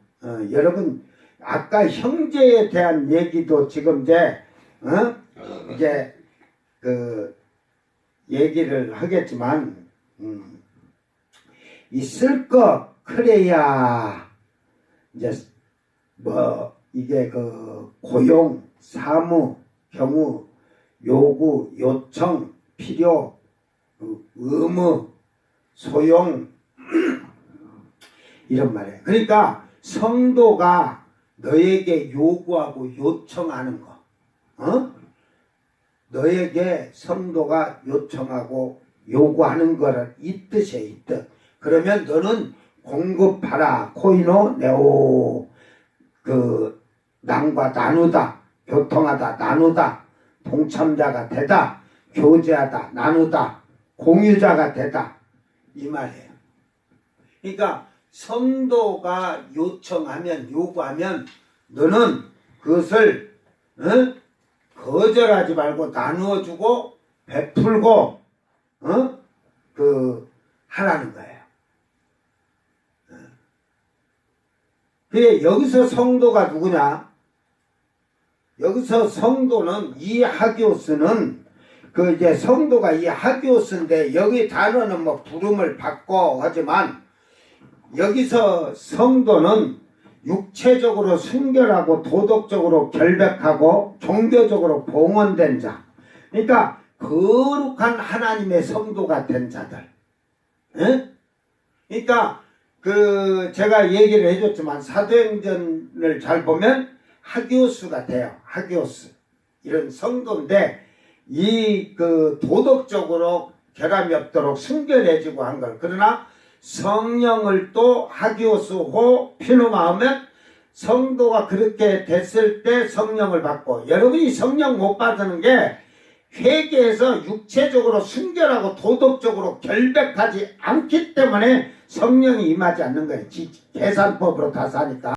여러분 아까 형제에 대한 얘기도 지금 이제 그 얘기를 하겠지만 이 쓸 것 그래야 이제 뭐 이게 그 고용, 사무, 경우, 요구, 요청, 필요, 의무, 소용 이런 말이에요. 그러니까 성도가 너에게 요구하고 요청하는 거, 너에게 성도가 요청하고 요구하는 거를 이 뜻이에요. 이 뜻. 그러면 너는 공급하라. 코이노 네오. 그 남과 나누다, 교통하다, 나누다, 동참자가 되다, 교제하다, 나누다, 공유자가 되다, 이 말이에요. 그러니까 성도가 요청하면, 요구하면 너는 그것을 거절하지 말고 나누어주고 베풀고 하라는 거예요. 그래, 여기서 성도가 누구냐? 여기서 성도는 이 하기오스는 그 이제 성도가 이 하기오스인데 여기 단어는 뭐 부름을 받고 하지만 여기서 성도는 육체적으로 순결하고 도덕적으로 결백하고 종교적으로 봉헌된 자, 그러니까 거룩한 하나님의 성도가 된 자들. 에? 그러니까 그 제가 얘기를 해줬지만 사도행전을 잘 보면 하기오스가 돼요. 하기오스 이런 성도인데 이 그 도덕적으로 결함이 없도록 순결해지고 한 걸. 그러나 성령을 또 하기오스호 피누마 하면 성도가 그렇게 됐을 때 성령을 받고, 여러분이 성령 못 받는 게 회개해서 육체적으로 순결하고 도덕적으로 결백하지 않기 때문에 성령이 임하지 않는 거예요. 계산법으로 다 사니까.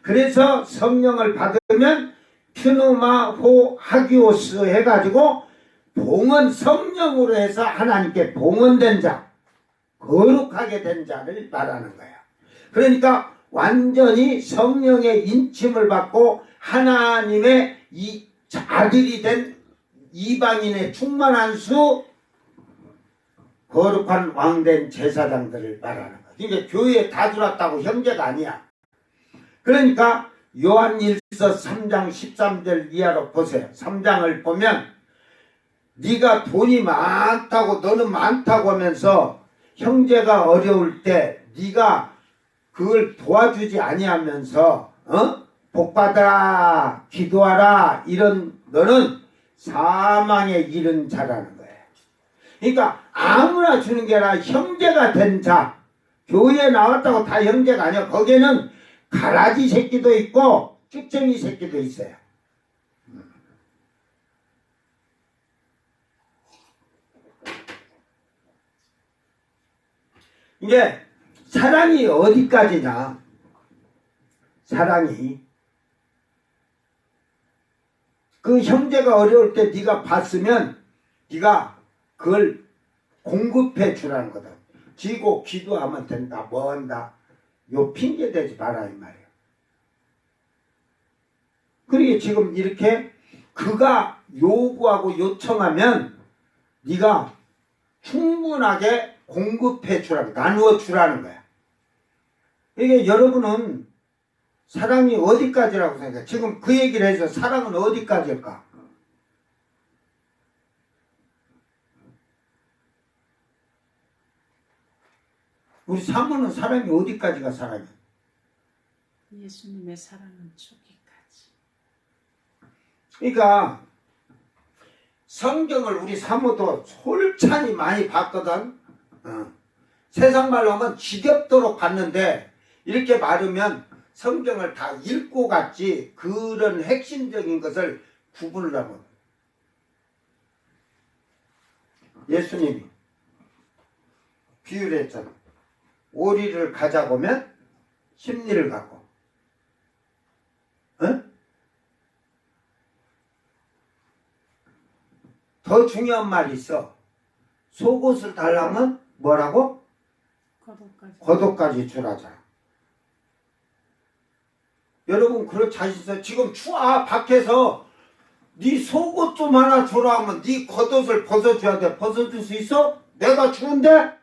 그래서 성령을 받으면 퓨누마 호 하기오스 해가지고 봉헌, 성령으로 해서 하나님께 봉헌된 자, 거룩하게 된 자를 말하는 거예요. 그러니까 완전히 성령의 인침을 받고 하나님의 이 아들이 된 이방인의 충만한 수 거룩한 왕된 제사장들을 말하는 거예요. 그러니까 교회에 다 들어왔다고 형제가 아니야. 그러니까 요한일서 3장 13절 이하로 보세요. 3장을 보면 네가 돈이 많다고, 너는 많다고 하면서 형제가 어려울 때 네가 그걸 도와주지 아니하면서 복받아라, 기도하라, 이런 너는 사망에 이른 자라는 거예요. 그러니까 아무나 주는 게 아니라 형제가 된 자, 교회에 나왔다고 다 형제가 아니야. 거기에는 가라지 새끼도 있고 쭉쟁이 새끼도 있어요. 이게 사랑이 어디까지냐? 사랑이 그 형제가 어려울 때 네가 봤으면 네가 그걸 공급해 주라는 거다. 지고 기도하면 된다. 뭐 한다. 요 핑계 대지 마라 이 말이에요. 그러게 지금 이렇게 그가 요구하고 요청하면 네가 충분하게 공급해 주라고, 나누어 주라는 거야. 이게 여러분은 사랑이 어디까지라고 생각해? 지금 그 얘기를 해서 사랑은 어디까지일까? 우리 사모는 사랑이 어디까지가 사랑이야? 예수님의 사랑은 죽기까지. 그러니까 성경을 우리 사모도 솔찬히 많이 봤거든. 세상 말로 하면 지겹도록 봤는데 이렇게 말하면 성경을 다 읽고 갔지 그런 핵심적인 것을 구분을 하면 예수님이 비유를 했잖아. 오리를 가자 보면 심리를 가고, 더 중요한 말이 있어. 속옷을 달라면 뭐라고? 겉옷까지 주라잖아. 여러분 그런 자신 있어? 지금 추워 밖에서 네 속옷 좀 하나 주라 하면 네 겉옷을 벗어줘야 돼. 벗어줄 수 있어? 내가 추운데?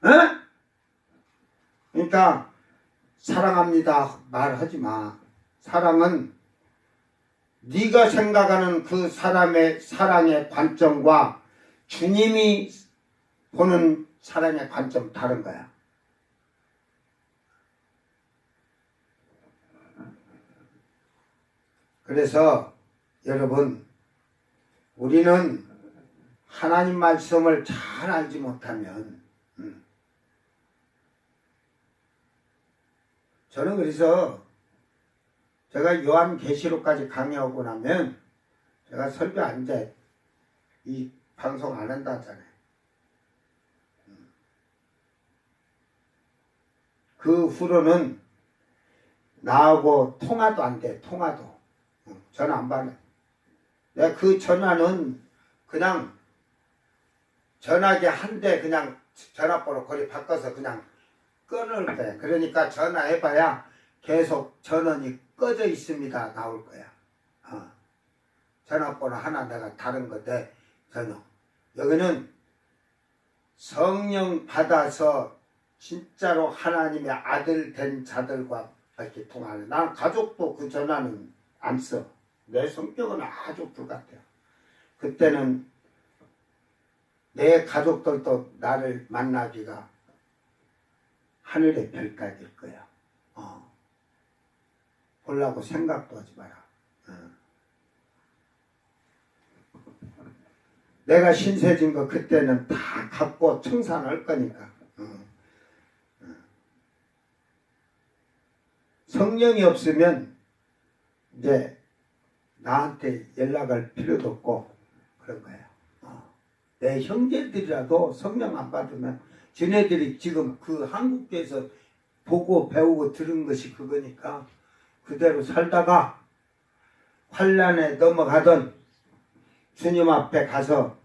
에? 그러니까 사랑합니다 말하지 마. 사랑은 네가 생각하는 그 사람의 사랑의 관점과 주님이 보는 사랑의 관점 다른 거야. 그래서 여러분 우리는 하나님 말씀을 잘 알지 못하면 저는 그래서 제가 요한계시록까지 강의하고 나면 제가 설교 안 돼. 이 방송 안 한다 하잖아요. 그 후로는 나하고 통화도 안 돼. 통화도. 전화 안 받아. 내가 그 전화는 그냥 전화기 한 대 그냥 전화번호 거리 바꿔서 그냥 끊을 거야. 그러니까 전화해봐야 계속 전원이 꺼져 있습니다 나올 거야. 전화번호 하나 내가 다른 건데 전혀. 여기는 성령 받아서 진짜로 하나님의 아들 된 자들과 이렇게 통화하는. 난 가족도 그 전화는 안 써. 내 성격은 아주 불같아요. 그때는 내 가족들도 나를 만나기가 하늘의 별따기일 거야. 보려고 생각도 하지 마라. 내가 신세진 거 그때는 다 갖고 청산할 거니까. 성령이 없으면 이제 나한테 연락할 필요도 없고 그런 거예요. 내 형제들이라도 성령 안 받으면 쟤네들이 지금 그 한국에서 보고 배우고 들은 것이 그거니까 그대로 살다가 환난에 넘어가던 주님 앞에 가서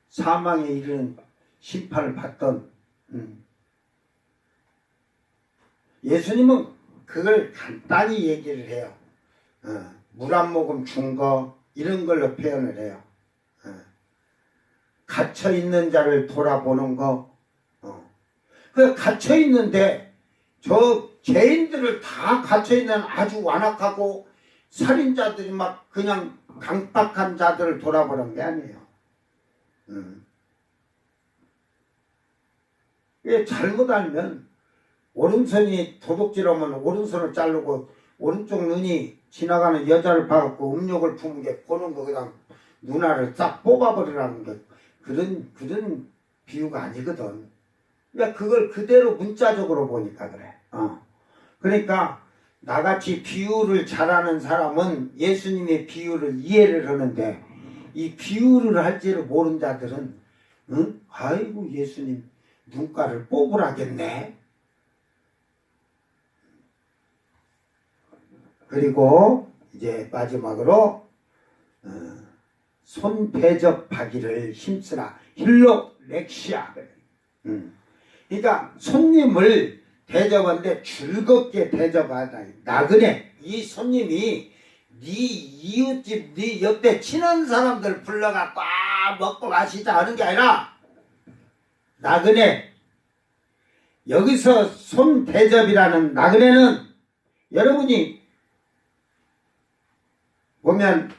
사망에 이르는 심판을 받던 예수님은 그걸 간단히 얘기를 해요. 물 한 모금 준 거 이런 걸로 표현을 해요. 갇혀있는 자를 돌아보는 거. 그 갇혀있는데 저 죄인들을 다 갇혀있는 아주 완악하고 살인자들이 막 그냥 강박한 자들을 돌아보는 게 아니에요. 왜 잘못 알면 오른손이 도둑질하면 오른손을 자르고 오른쪽 눈이 지나가는 여자를 봐갖고 음욕을 품은 게 보는 거 그냥 눈알을 싹 뽑아버리라는 게 그런 비유가 아니거든. 그러니까 그걸 그대로 문자적으로 보니까 그래. 그러니까 나같이 비유를 잘하는 사람은 예수님의 비유를 이해를 하는데 이 비유를 할 줄을 모르는 자들은 아이고 예수님 눈가를 뽑으라겠네. 그리고 이제 마지막으로 손 대접하기를 힘쓰라. 힐록 렉시아. 그러니까 손님을 대접하는데 즐겁게 대접하다. 나그네 이 손님이 네 이웃집 네 옆에 친한 사람들 불러가 꽉 먹고 마시자 하는 게 아니라 나그네 여기서 손 대접이라는 나그네는 여러분이 보면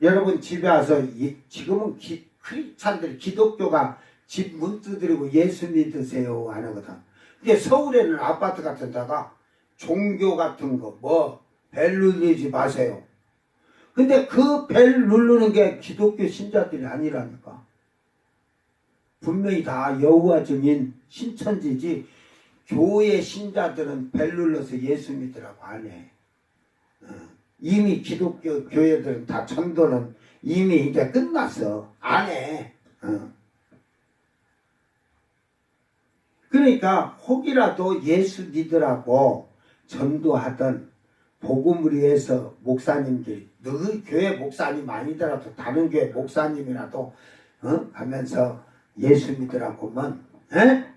여러분 집에 와서 지금은 크리스찬들 기독교가 집 문 두드리고 예수 믿으세요 안 하거든. 근데 서울에는 아파트 같은 데가 종교 같은 거 뭐 벨 누르지 마세요. 근데 그 벨 누르는 게 기독교 신자들이 아니라니까. 분명히 다 여호와 증인 신천지지 교회 신자들은 벨 눌러서 예수 믿으라고 안 해. 이미 기독교 교회들은 다 전도는 이미 이제 끝났어. 안 해. 그러니까 혹이라도 예수 믿으라고 전도하던 복음을 위해서 목사님들이 너희 교회 목사님 아니더라도 다른 교회 목사님이라도 하면서 예수 믿으라고 하면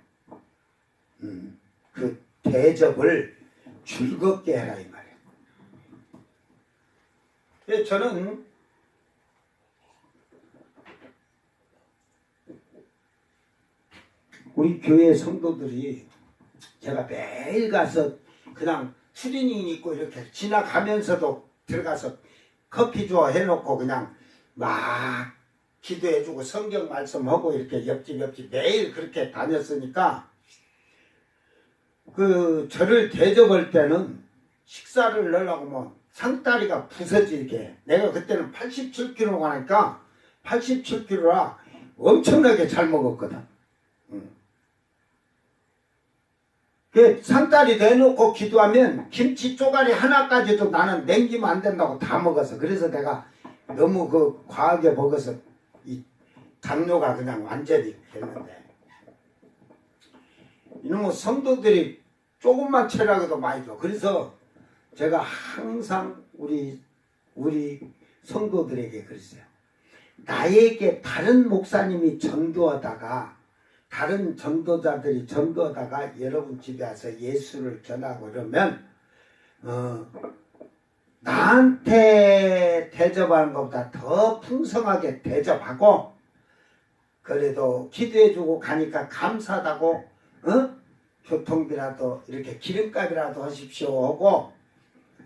그 대접을 즐겁게 해라 이 말이에요. 저는 우리 교회 성도들이 제가 매일 가서 그냥 추리닝 입고 이렇게 지나가면서도 들어가서 커피 줘 해놓고 그냥 막 기도해주고 성경 말씀하고 이렇게 옆집 매일 그렇게 다녔으니까 그 저를 대접할 때는 식사를 넣으려고 뭐 상다리가 부서지게 내가 그때는 87kg 가니까 87kg라 엄청나게 잘 먹었거든. 그 상다리 내놓고 기도하면 김치 쪼가리 하나까지도 나는 남기면 안 된다고 다 먹었어. 그래서 내가 너무 그 과하게 먹어서 이 당뇨가 그냥 완전히 됐는데 이놈의 성도들이 조금만 체라고도 많이 줘. 그래서 제가 항상 우리 성도들에게 그랬어요. 나에게 다른 목사님이 전도하다가 다른 전도자들이 전도하다가 여러분 집에 와서 예수를 전하고 그러면 나한테 대접하는 것보다 더 풍성하게 대접하고 그래도 기도해주고 가니까 감사하다고 교통비라도 이렇게 기름값이라도 하십시오 하고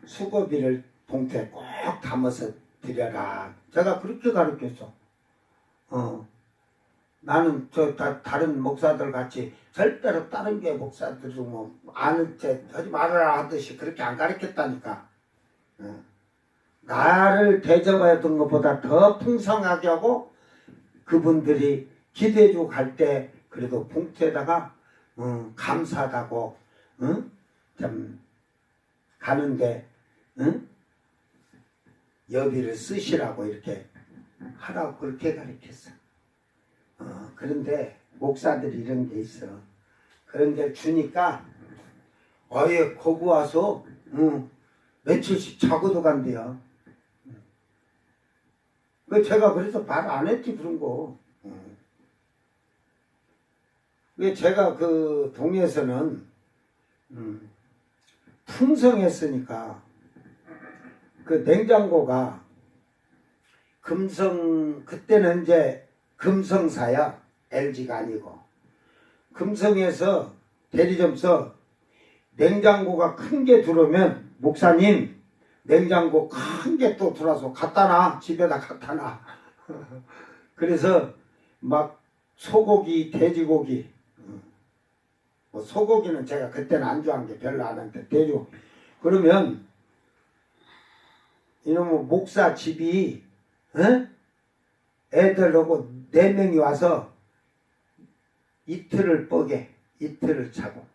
수고비를 봉투에 꼭 담아서 드려라. 제가 그렇게 가르쳤어. 나는 다른 목사들 같이 절대로 다른 교회 목사들도 뭐 아는 체 하지 말아라 하듯이 그렇게 안 가르쳤다니까. 나를 대접하던 것보다 더 풍성하게 하고 그분들이 기대해주고 갈 때 그래도 봉투에다가 감사하다고 좀 가는데 여비를 쓰시라고 이렇게 하라고 그렇게 가르쳤어. 그런데 목사들이 이런 게 있어. 그런 데 주니까 아예 거기 와서 며칠씩 자고도 간대요. 제가 그래서 말 안 했지 그런 거. 제가 그 동에서는 풍성했으니까 그 냉장고가 그때는 이제 금성사야. LG가 아니고 금성에서 대리점서 냉장고가 큰 게 들어오면 목사님 냉장고 큰 게 또 들어와서 갖다 놔. 집에다 갖다 놔. 그래서 막 소고기 돼지고기 뭐 소고기는 제가 그때는 안 좋아한 게 별로 안 하는데 돼지고기 그러면 이놈의 목사 집이 애들하고 4명이 와서 이틀을 이틀을 자고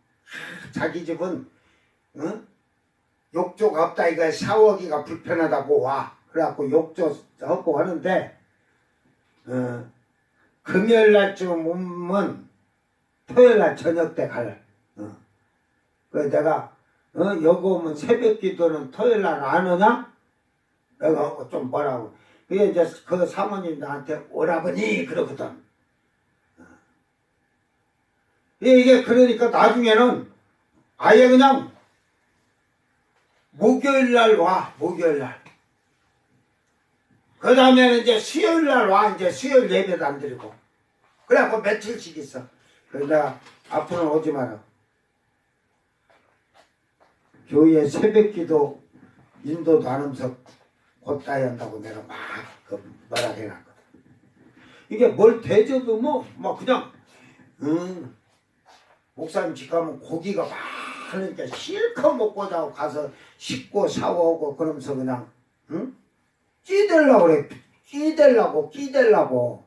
자기 집은 욕조가 없다 이거 샤워기가 불편하다고 와. 그래갖고 욕조 하고 하는데 금요일날쯤 오면 토요일날 저녁 때 갈. 그래서 내가 여기 오면 새벽 기도는 토요일날 안 오냐? 내가 좀 뭐라고. 그게 이제 그 사모님 나한테 오라버니 그러거든. 이게 그러니까 나중에는 아예 그냥 목요일날 와. 목요일날. 그 다음에는 이제 수요일날 와. 이제 수요일 예배도 안 드리고. 그래갖고 며칠씩 있어. 그래서 내가 앞으로는 오지 마라. 교회 새벽기도 인도도 안 하면서 곧 따야 한다고 내가 막 뭐라 해놨거든. 이게 뭘 대줘도 막 그냥 목사님 집 가면 고기가 많으니까 실컷 먹고 자고 가서 씻고 샤워하고 그러면서 그냥 끼대려고 그래. 끼대려고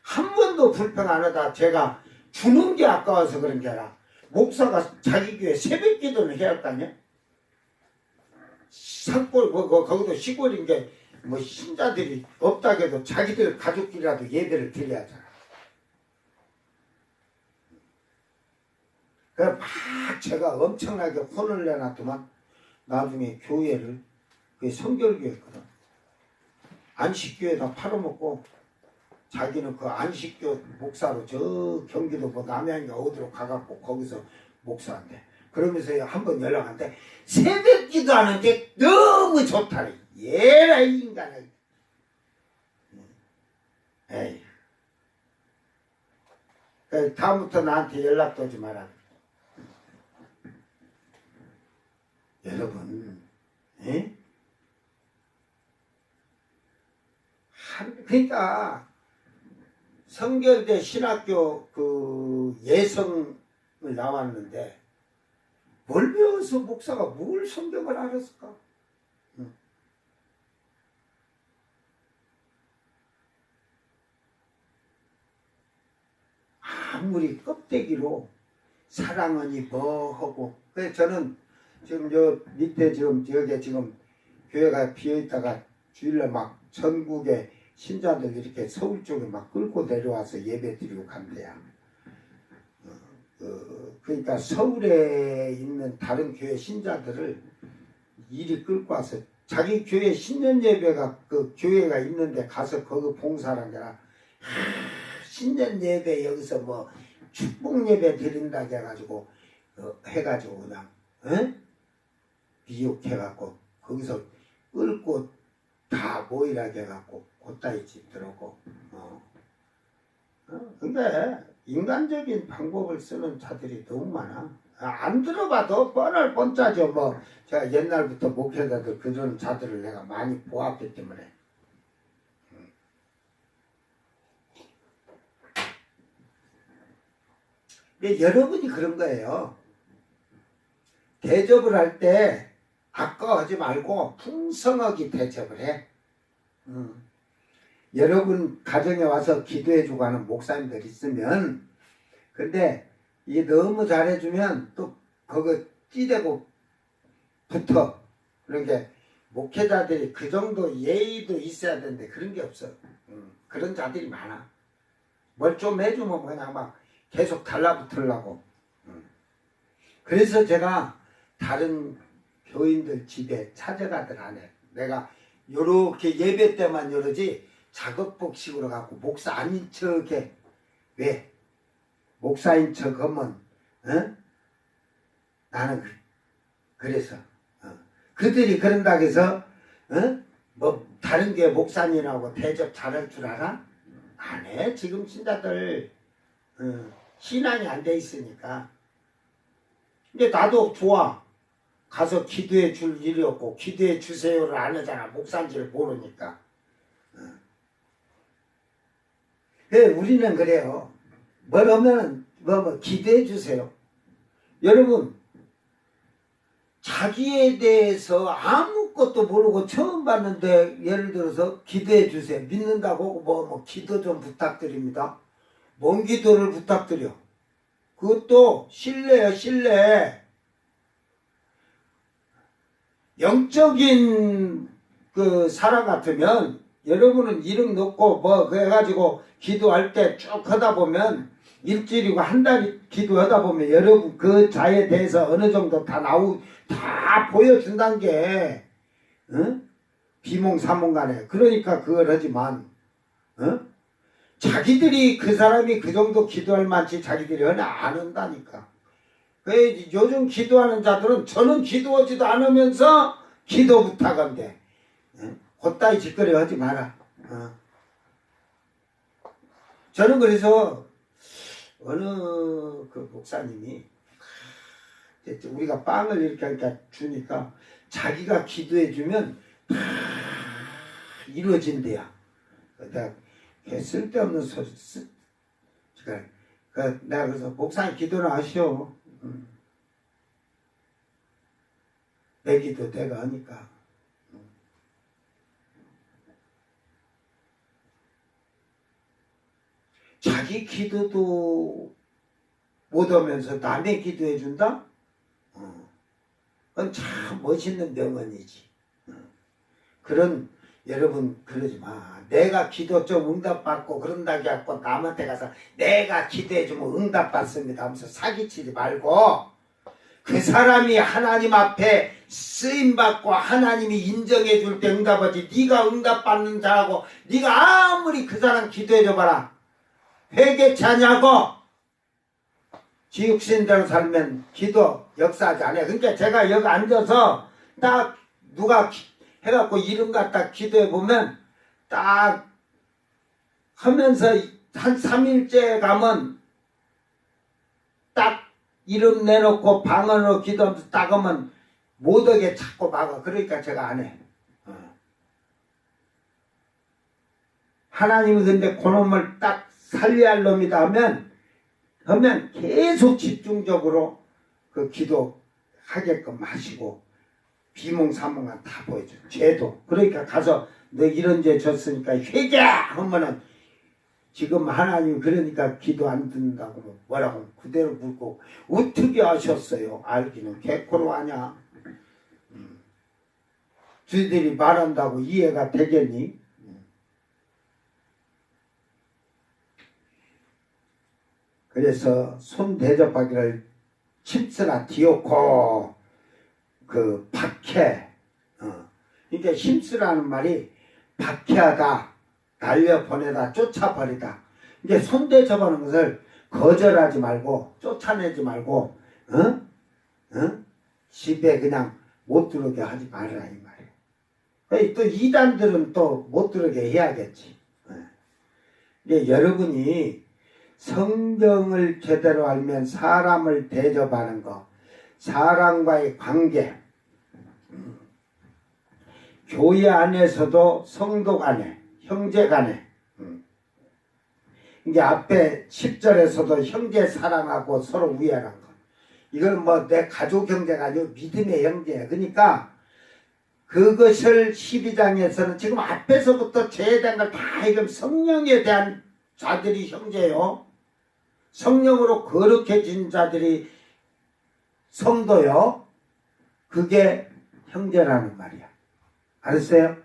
한 번도 불평 안 하다 제가 주는 게 아까워서 그런 게 아니라 목사가 자기 교회 새벽 기도는 해야 할 거 아니야? 산골 거기도 시골인 게 뭐 신자들이 없다고 해도 자기들 가족끼리라도 예배를 드려야 하잖아. 그래서 막 제가 엄청나게 혼을 내놨더만 나중에 교회를 그게 성결교회였거든. 안식교회에다 팔아먹고 자기는 그 안식교 목사로 저 경기도 뭐 남양인가 어디로 가갖고 거기서 목사한대. 그러면서 한번 연락한대. 새벽 기도하는 게 너무 좋다래. 얘라 이 인간아. 에이. 다음부터 나한테 연락도 오지 마라. 여러분, 에? 그러니까 성결대 신학교 그 예성을 나왔는데 뭘 배워서 목사가 뭘 성경을 알았을까? 아무리 껍데기로 사랑하니 뭐 하고. 그래서 저는 지금 저 밑에 저게 지금 교회가 비어있다가 주일날 막 전국에 신자들 이렇게 서울 쪽에 막 끌고 내려와서 예배 드리고 간대야. 그러니까 서울에 있는 다른 교회 신자들을 이리 끌고 와서 자기 교회 신년 예배가 그 교회가 있는데 가서 거기 봉사하는 게라 신년 예배 여기서 뭐 축복 예배 드린다고 해가지고 해가지고 그냥 비욕해갖고 거기서 끌고 다 모이라게 해갖고 곧다이 집들어오고 근데 인간적인 방법을 쓰는 자들이 너무 많아. 안 들어봐도 뻔할 뻔짜죠. 뭐 제가 옛날부터 목회자들 그런 자들을 내가 많이 보았기 때문에. 근데 여러분이 그런 거예요. 대접을 할 때 아까워하지 말고 풍성하게 대접을 해. 여러분 가정에 와서 기도해주고 하는 목사님들 있으면 근데 이게 너무 잘해주면 또 그거 찌대고 붙어. 그러니까 목회자들이 그 정도 예의도 있어야 되는데 그런 게 없어. 그런 자들이 많아. 뭘 좀 해주면 그냥 막 계속 달라붙으려고. 그래서 제가 다른 교인들 집에 찾아가들 안 해. 내가 요렇게 예배 때만 이러지 작업복식으로 갖고 목사 아닌 척해. 왜? 목사인 척하면 나는 그래서 그들이 그런다고 해서 뭐 다른 게 목사님하고 대접 잘할 줄 알아? 안 해. 지금 신자들 신앙이 안 돼 있으니까. 근데 나도 좋아. 가서 기도해 줄 일이 없고 기도해 주세요를 안 하잖아. 목사인지를 모르니까. 우리는 그래요. 뭘 하면 뭐 기도해 주세요. 여러분 자기에 대해서 아무것도 모르고 처음 봤는데 예를 들어서 기도해 주세요. 믿는다고 뭐 기도 좀 부탁드립니다. 뭔 기도를 부탁드려? 그것도 신뢰요, 신뢰. 영적인 그 사람 같으면 여러분은 이름 넣고 뭐 그래가지고 기도할 때 쭉 하다 보면 일주일이고 한 달 기도하다 보면 여러분 그 자에 대해서 어느 정도 다 보여준다는 게 비몽사몽간에. 그러니까 그걸 하지만 자기들이 그 사람이 그 정도 기도할 만치 자기들이 안 한다니까. 그 요즘 기도하는 자들은 저는 기도하지도 않으면서 기도 부탁한대. 곧다이 짓거리 하지 마라. 저는 그래서 어느 그 목사님이 우리가 빵을 이렇게 주니까 자기가 기도해주면 다 이루어진대요. 내가 쓸데없는 소리 내가 그래서 목사님 기도를 하시오. 내 기도 내가 하니까. 자기 기도도 못하면서 남의 기도해 준다? 그건 참 멋있는 명언이지. 그런 여러분 그러지 마. 내가 기도 좀 응답받고 그런다고 해갖고 남한테 가서 내가 기도해주면 응답받습니다 하면서 사기치지 말고 그 사람이 하나님 앞에 쓰임받고 하나님이 인정해줄 때 응답하지. 네가 응답받는 자하고 네가 아무리 그 사람 기도해줘봐라. 회개치 않냐고. 지육신대로 살면 기도 역사하지 않아요. 그러니까 제가 여기 앉아서 딱 누가 해갖고 이름 갖다 기도해보면 딱 하면서 한 3일째 가면 딱 이름 내놓고 방언으로 기도하면서 딱 하면 못하게 자꾸 막아. 그러니까 제가 안 해. 하나님이 근데 그놈을 딱 살려야 할 놈이다 하면 계속 집중적으로 그 기도하게끔 하시고 비몽사몽한 다 보여줘. 죄도. 그러니까 가서 너 이런 죄 졌으니까 회개! 하면은 지금 하나님 그러니까 기도 안 듣는다고 뭐라고 그대로 묻고 어떻게 하셨어요? 알기는 개코로 하냐? 주들이 말한다고 이해가 되겠니? 그래서 손 대접하기를 힘쓰라 디오코 그 박해. 그러니까 힘쓰라는 말이 박해하다, 날려보내다, 쫓아버리다. 이게 손 대접하는 것을 거절하지 말고 쫓아내지 말고 집에 그냥 못 들어오게 하지 말라 이 말이에요. 또 이단들은 또 못 들어오게 해야겠지. 근데 여러분이 성경을 제대로 알면 사람을 대접하는 거, 사람과의 관계, 교회 안에서도 성도 간에, 형제 간에, 이게 앞에 10절에서도 형제 사랑하고 서로 위하는 거. 이건 뭐 내 가족 형제가 아니고 믿음의 형제야. 그러니까 그것을 12장에서는 지금 앞에서부터 죄에 대한 걸 다 해결, 성령에 대한 자들이 형제요. 성령으로 거룩해진 자들이 성도요. 그게 형제라는 말이야. 알았어요?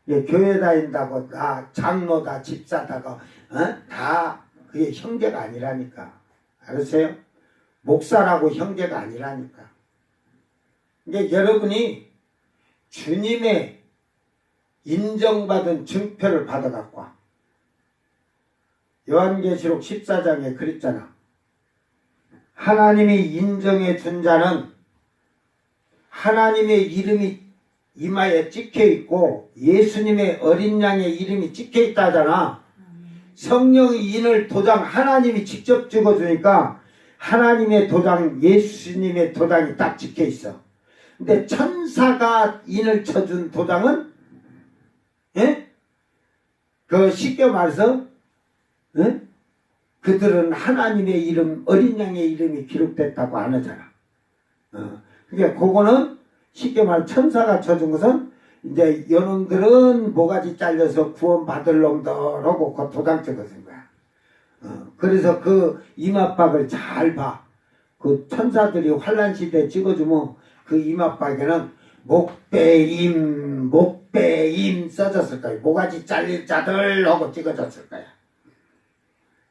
예, 교회 다닌다고 다 장로다 집사다가 다 그게 형제가 아니라니까. 알았어요? 목사라고 형제가 아니라니까. 이게 여러분이 주님의 인정받은 증표를 받아갖고 와. 요한계시록 14장에 그랬잖아. 하나님이 인정해 준 자는 하나님의 이름이 이마에 찍혀있고 예수님의 어린 양의 이름이 찍혀있다잖아. 성령이 인을 도장 하나님이 직접 찍어주니까 하나님의 도장, 예수님의 도장이 딱 찍혀있어. 근데 천사가 인을 쳐준 도장은 그 쉽게 말해서 그들은 하나님의 이름, 어린 양의 이름이 기록됐다고 안 하잖아. 그러니까 그거는 쉽게 말해 천사가 쳐준 것은 이제 요놈들은 모가지 잘려서 구원받을 놈들하고 그 도장 찍어준 거야. 그래서 그 이마박을 잘 봐. 그 천사들이 환란시대에 찍어주면 그 이마박에는 목배임 써졌을 거야. 모가지 잘릴 자들 하고 찍어졌을 거야.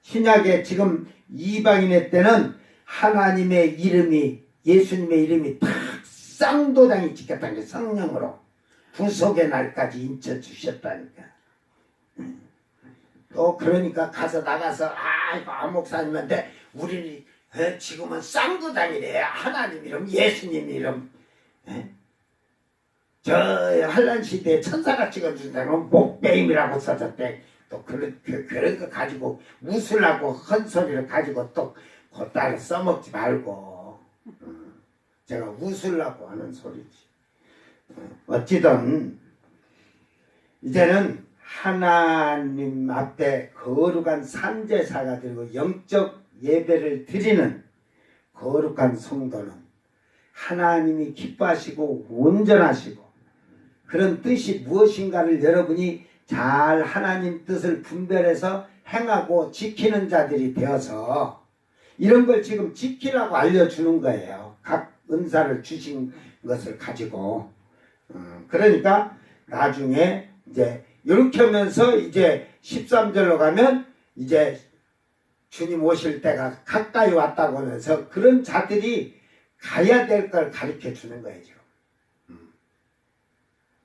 신약에 지금 이방인의 때는 하나님의 이름이, 예수님의 이름이 탁 쌍도장이 찍혔다는 게 성령으로 구속의 날까지 인쳐주셨다니까. 또 그러니까 가서 나가서 아이고 목사님한테 우리 지금은 쌍두당이래. 하나님 이름, 예수님 이름. 저 한란시대에 천사가 찍어준다면 목베임이라고 써졌대. 또 그런 거 가지고 무술하고 헛소리를 가지고 또 곧다가 써먹지 말고 제가 웃으려고 하는 소리지. 어찌든 이제는 하나님 앞에 거룩한 산제사가 되고 영적 예배를 드리는 거룩한 성도는 하나님이 기뻐하시고 온전하시고 그런 뜻이 무엇인가를 여러분이 잘 하나님 뜻을 분별해서 행하고 지키는 자들이 되어서 이런 걸 지금 지키라고 알려주는 거예요. 각 은사를 주신 것을 가지고. 그러니까 나중에 이제 이렇게 하면서 이제 13절로 가면 이제 주님 오실 때가 가까이 왔다고 하면서 그런 자들이 가야 될 걸 가르쳐 주는 거예요, 지금.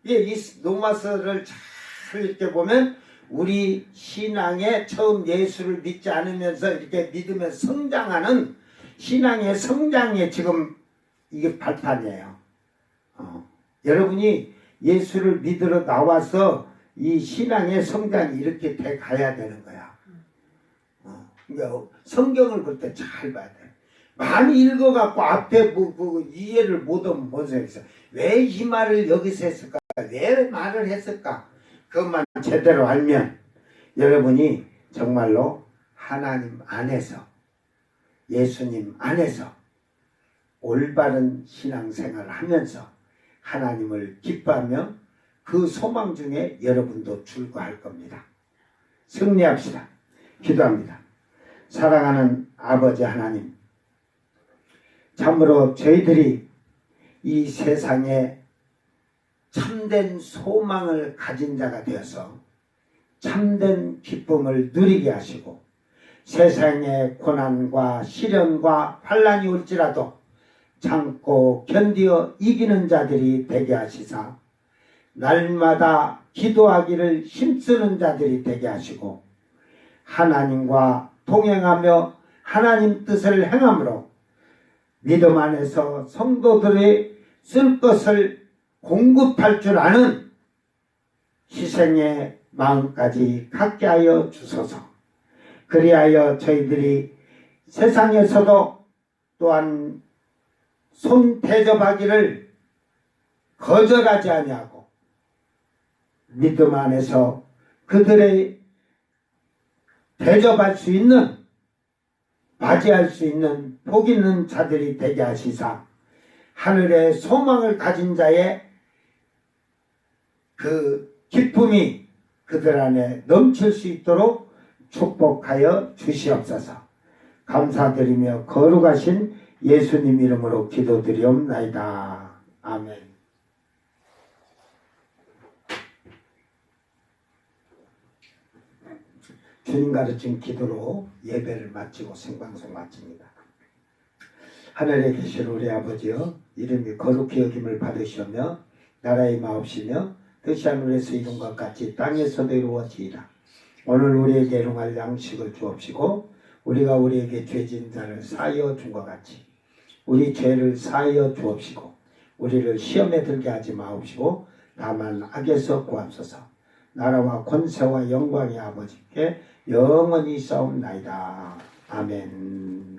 이 로마서를 잘 이렇게 보면 우리 신앙에 처음 예수를 믿지 않으면서 이렇게 믿으면 성장하는 신앙의 성장에 지금 이게 발판이에요. 여러분이 예수를 믿으러 나와서 이 신앙의 성장이 이렇게 돼 가야 되는 거야. 그러니까 성경을 볼 때 잘 봐야 돼. 많이 읽어갖고 앞에 이해를 못하면 뭔 소리겠어. 왜 이 말을 여기서 했을까? 왜 말을 했을까? 그것만 제대로 알면 여러분이 정말로 하나님 안에서 예수님 안에서 올바른 신앙생활을 하면서 하나님을 기뻐하며 그 소망 중에 여러분도 출구할 겁니다. 승리합시다. 기도합니다. 사랑하는 아버지 하나님, 참으로 저희들이 이 세상에 참된 소망을 가진 자가 되어서 참된 기쁨을 누리게 하시고 세상의 고난과 시련과 환난이 올지라도 참고 견디어 이기는 자들이 되게 하시사 날마다 기도하기를 힘쓰는 자들이 되게 하시고 하나님과 동행하며 하나님 뜻을 행함으로 믿음 안에서 성도들이 쓸 것을 공급할 줄 아는 희생의 마음까지 갖게 하여 주소서. 그리하여 저희들이 세상에서도 또한 손 대접하기를 거절하지 아니하고 믿음 안에서 그들의 대접할 수 있는 맞이할 수 있는 복 있는 자들이 되게 하시사 하늘의 소망을 가진 자의 그 기쁨이 그들 안에 넘칠 수 있도록 축복하여 주시옵소서. 감사드리며 거룩하신 예수님 이름으로 기도드리옵나이다. 아멘. 주님 가르친 기도로 예배를 마치고 생방송 마칩니다. 하늘에 계신 우리 아버지여, 이름이 거룩히 여김을 받으시며 나라의 마옵시며 뜻이 하늘에서 이룬 것 같이 땅에서도 이루어지이다. 오늘 우리에게 일용할 양식을 주옵시고 우리가 우리에게 죄진 자를 사하여 준 것 같이 우리 죄를 사하여 주옵시고 우리를 시험에 들게 하지 마옵시고 다만 악에서 구하소서. 나라와 권세와 영광이 아버지께 영원히 싸움나이다. 아멘.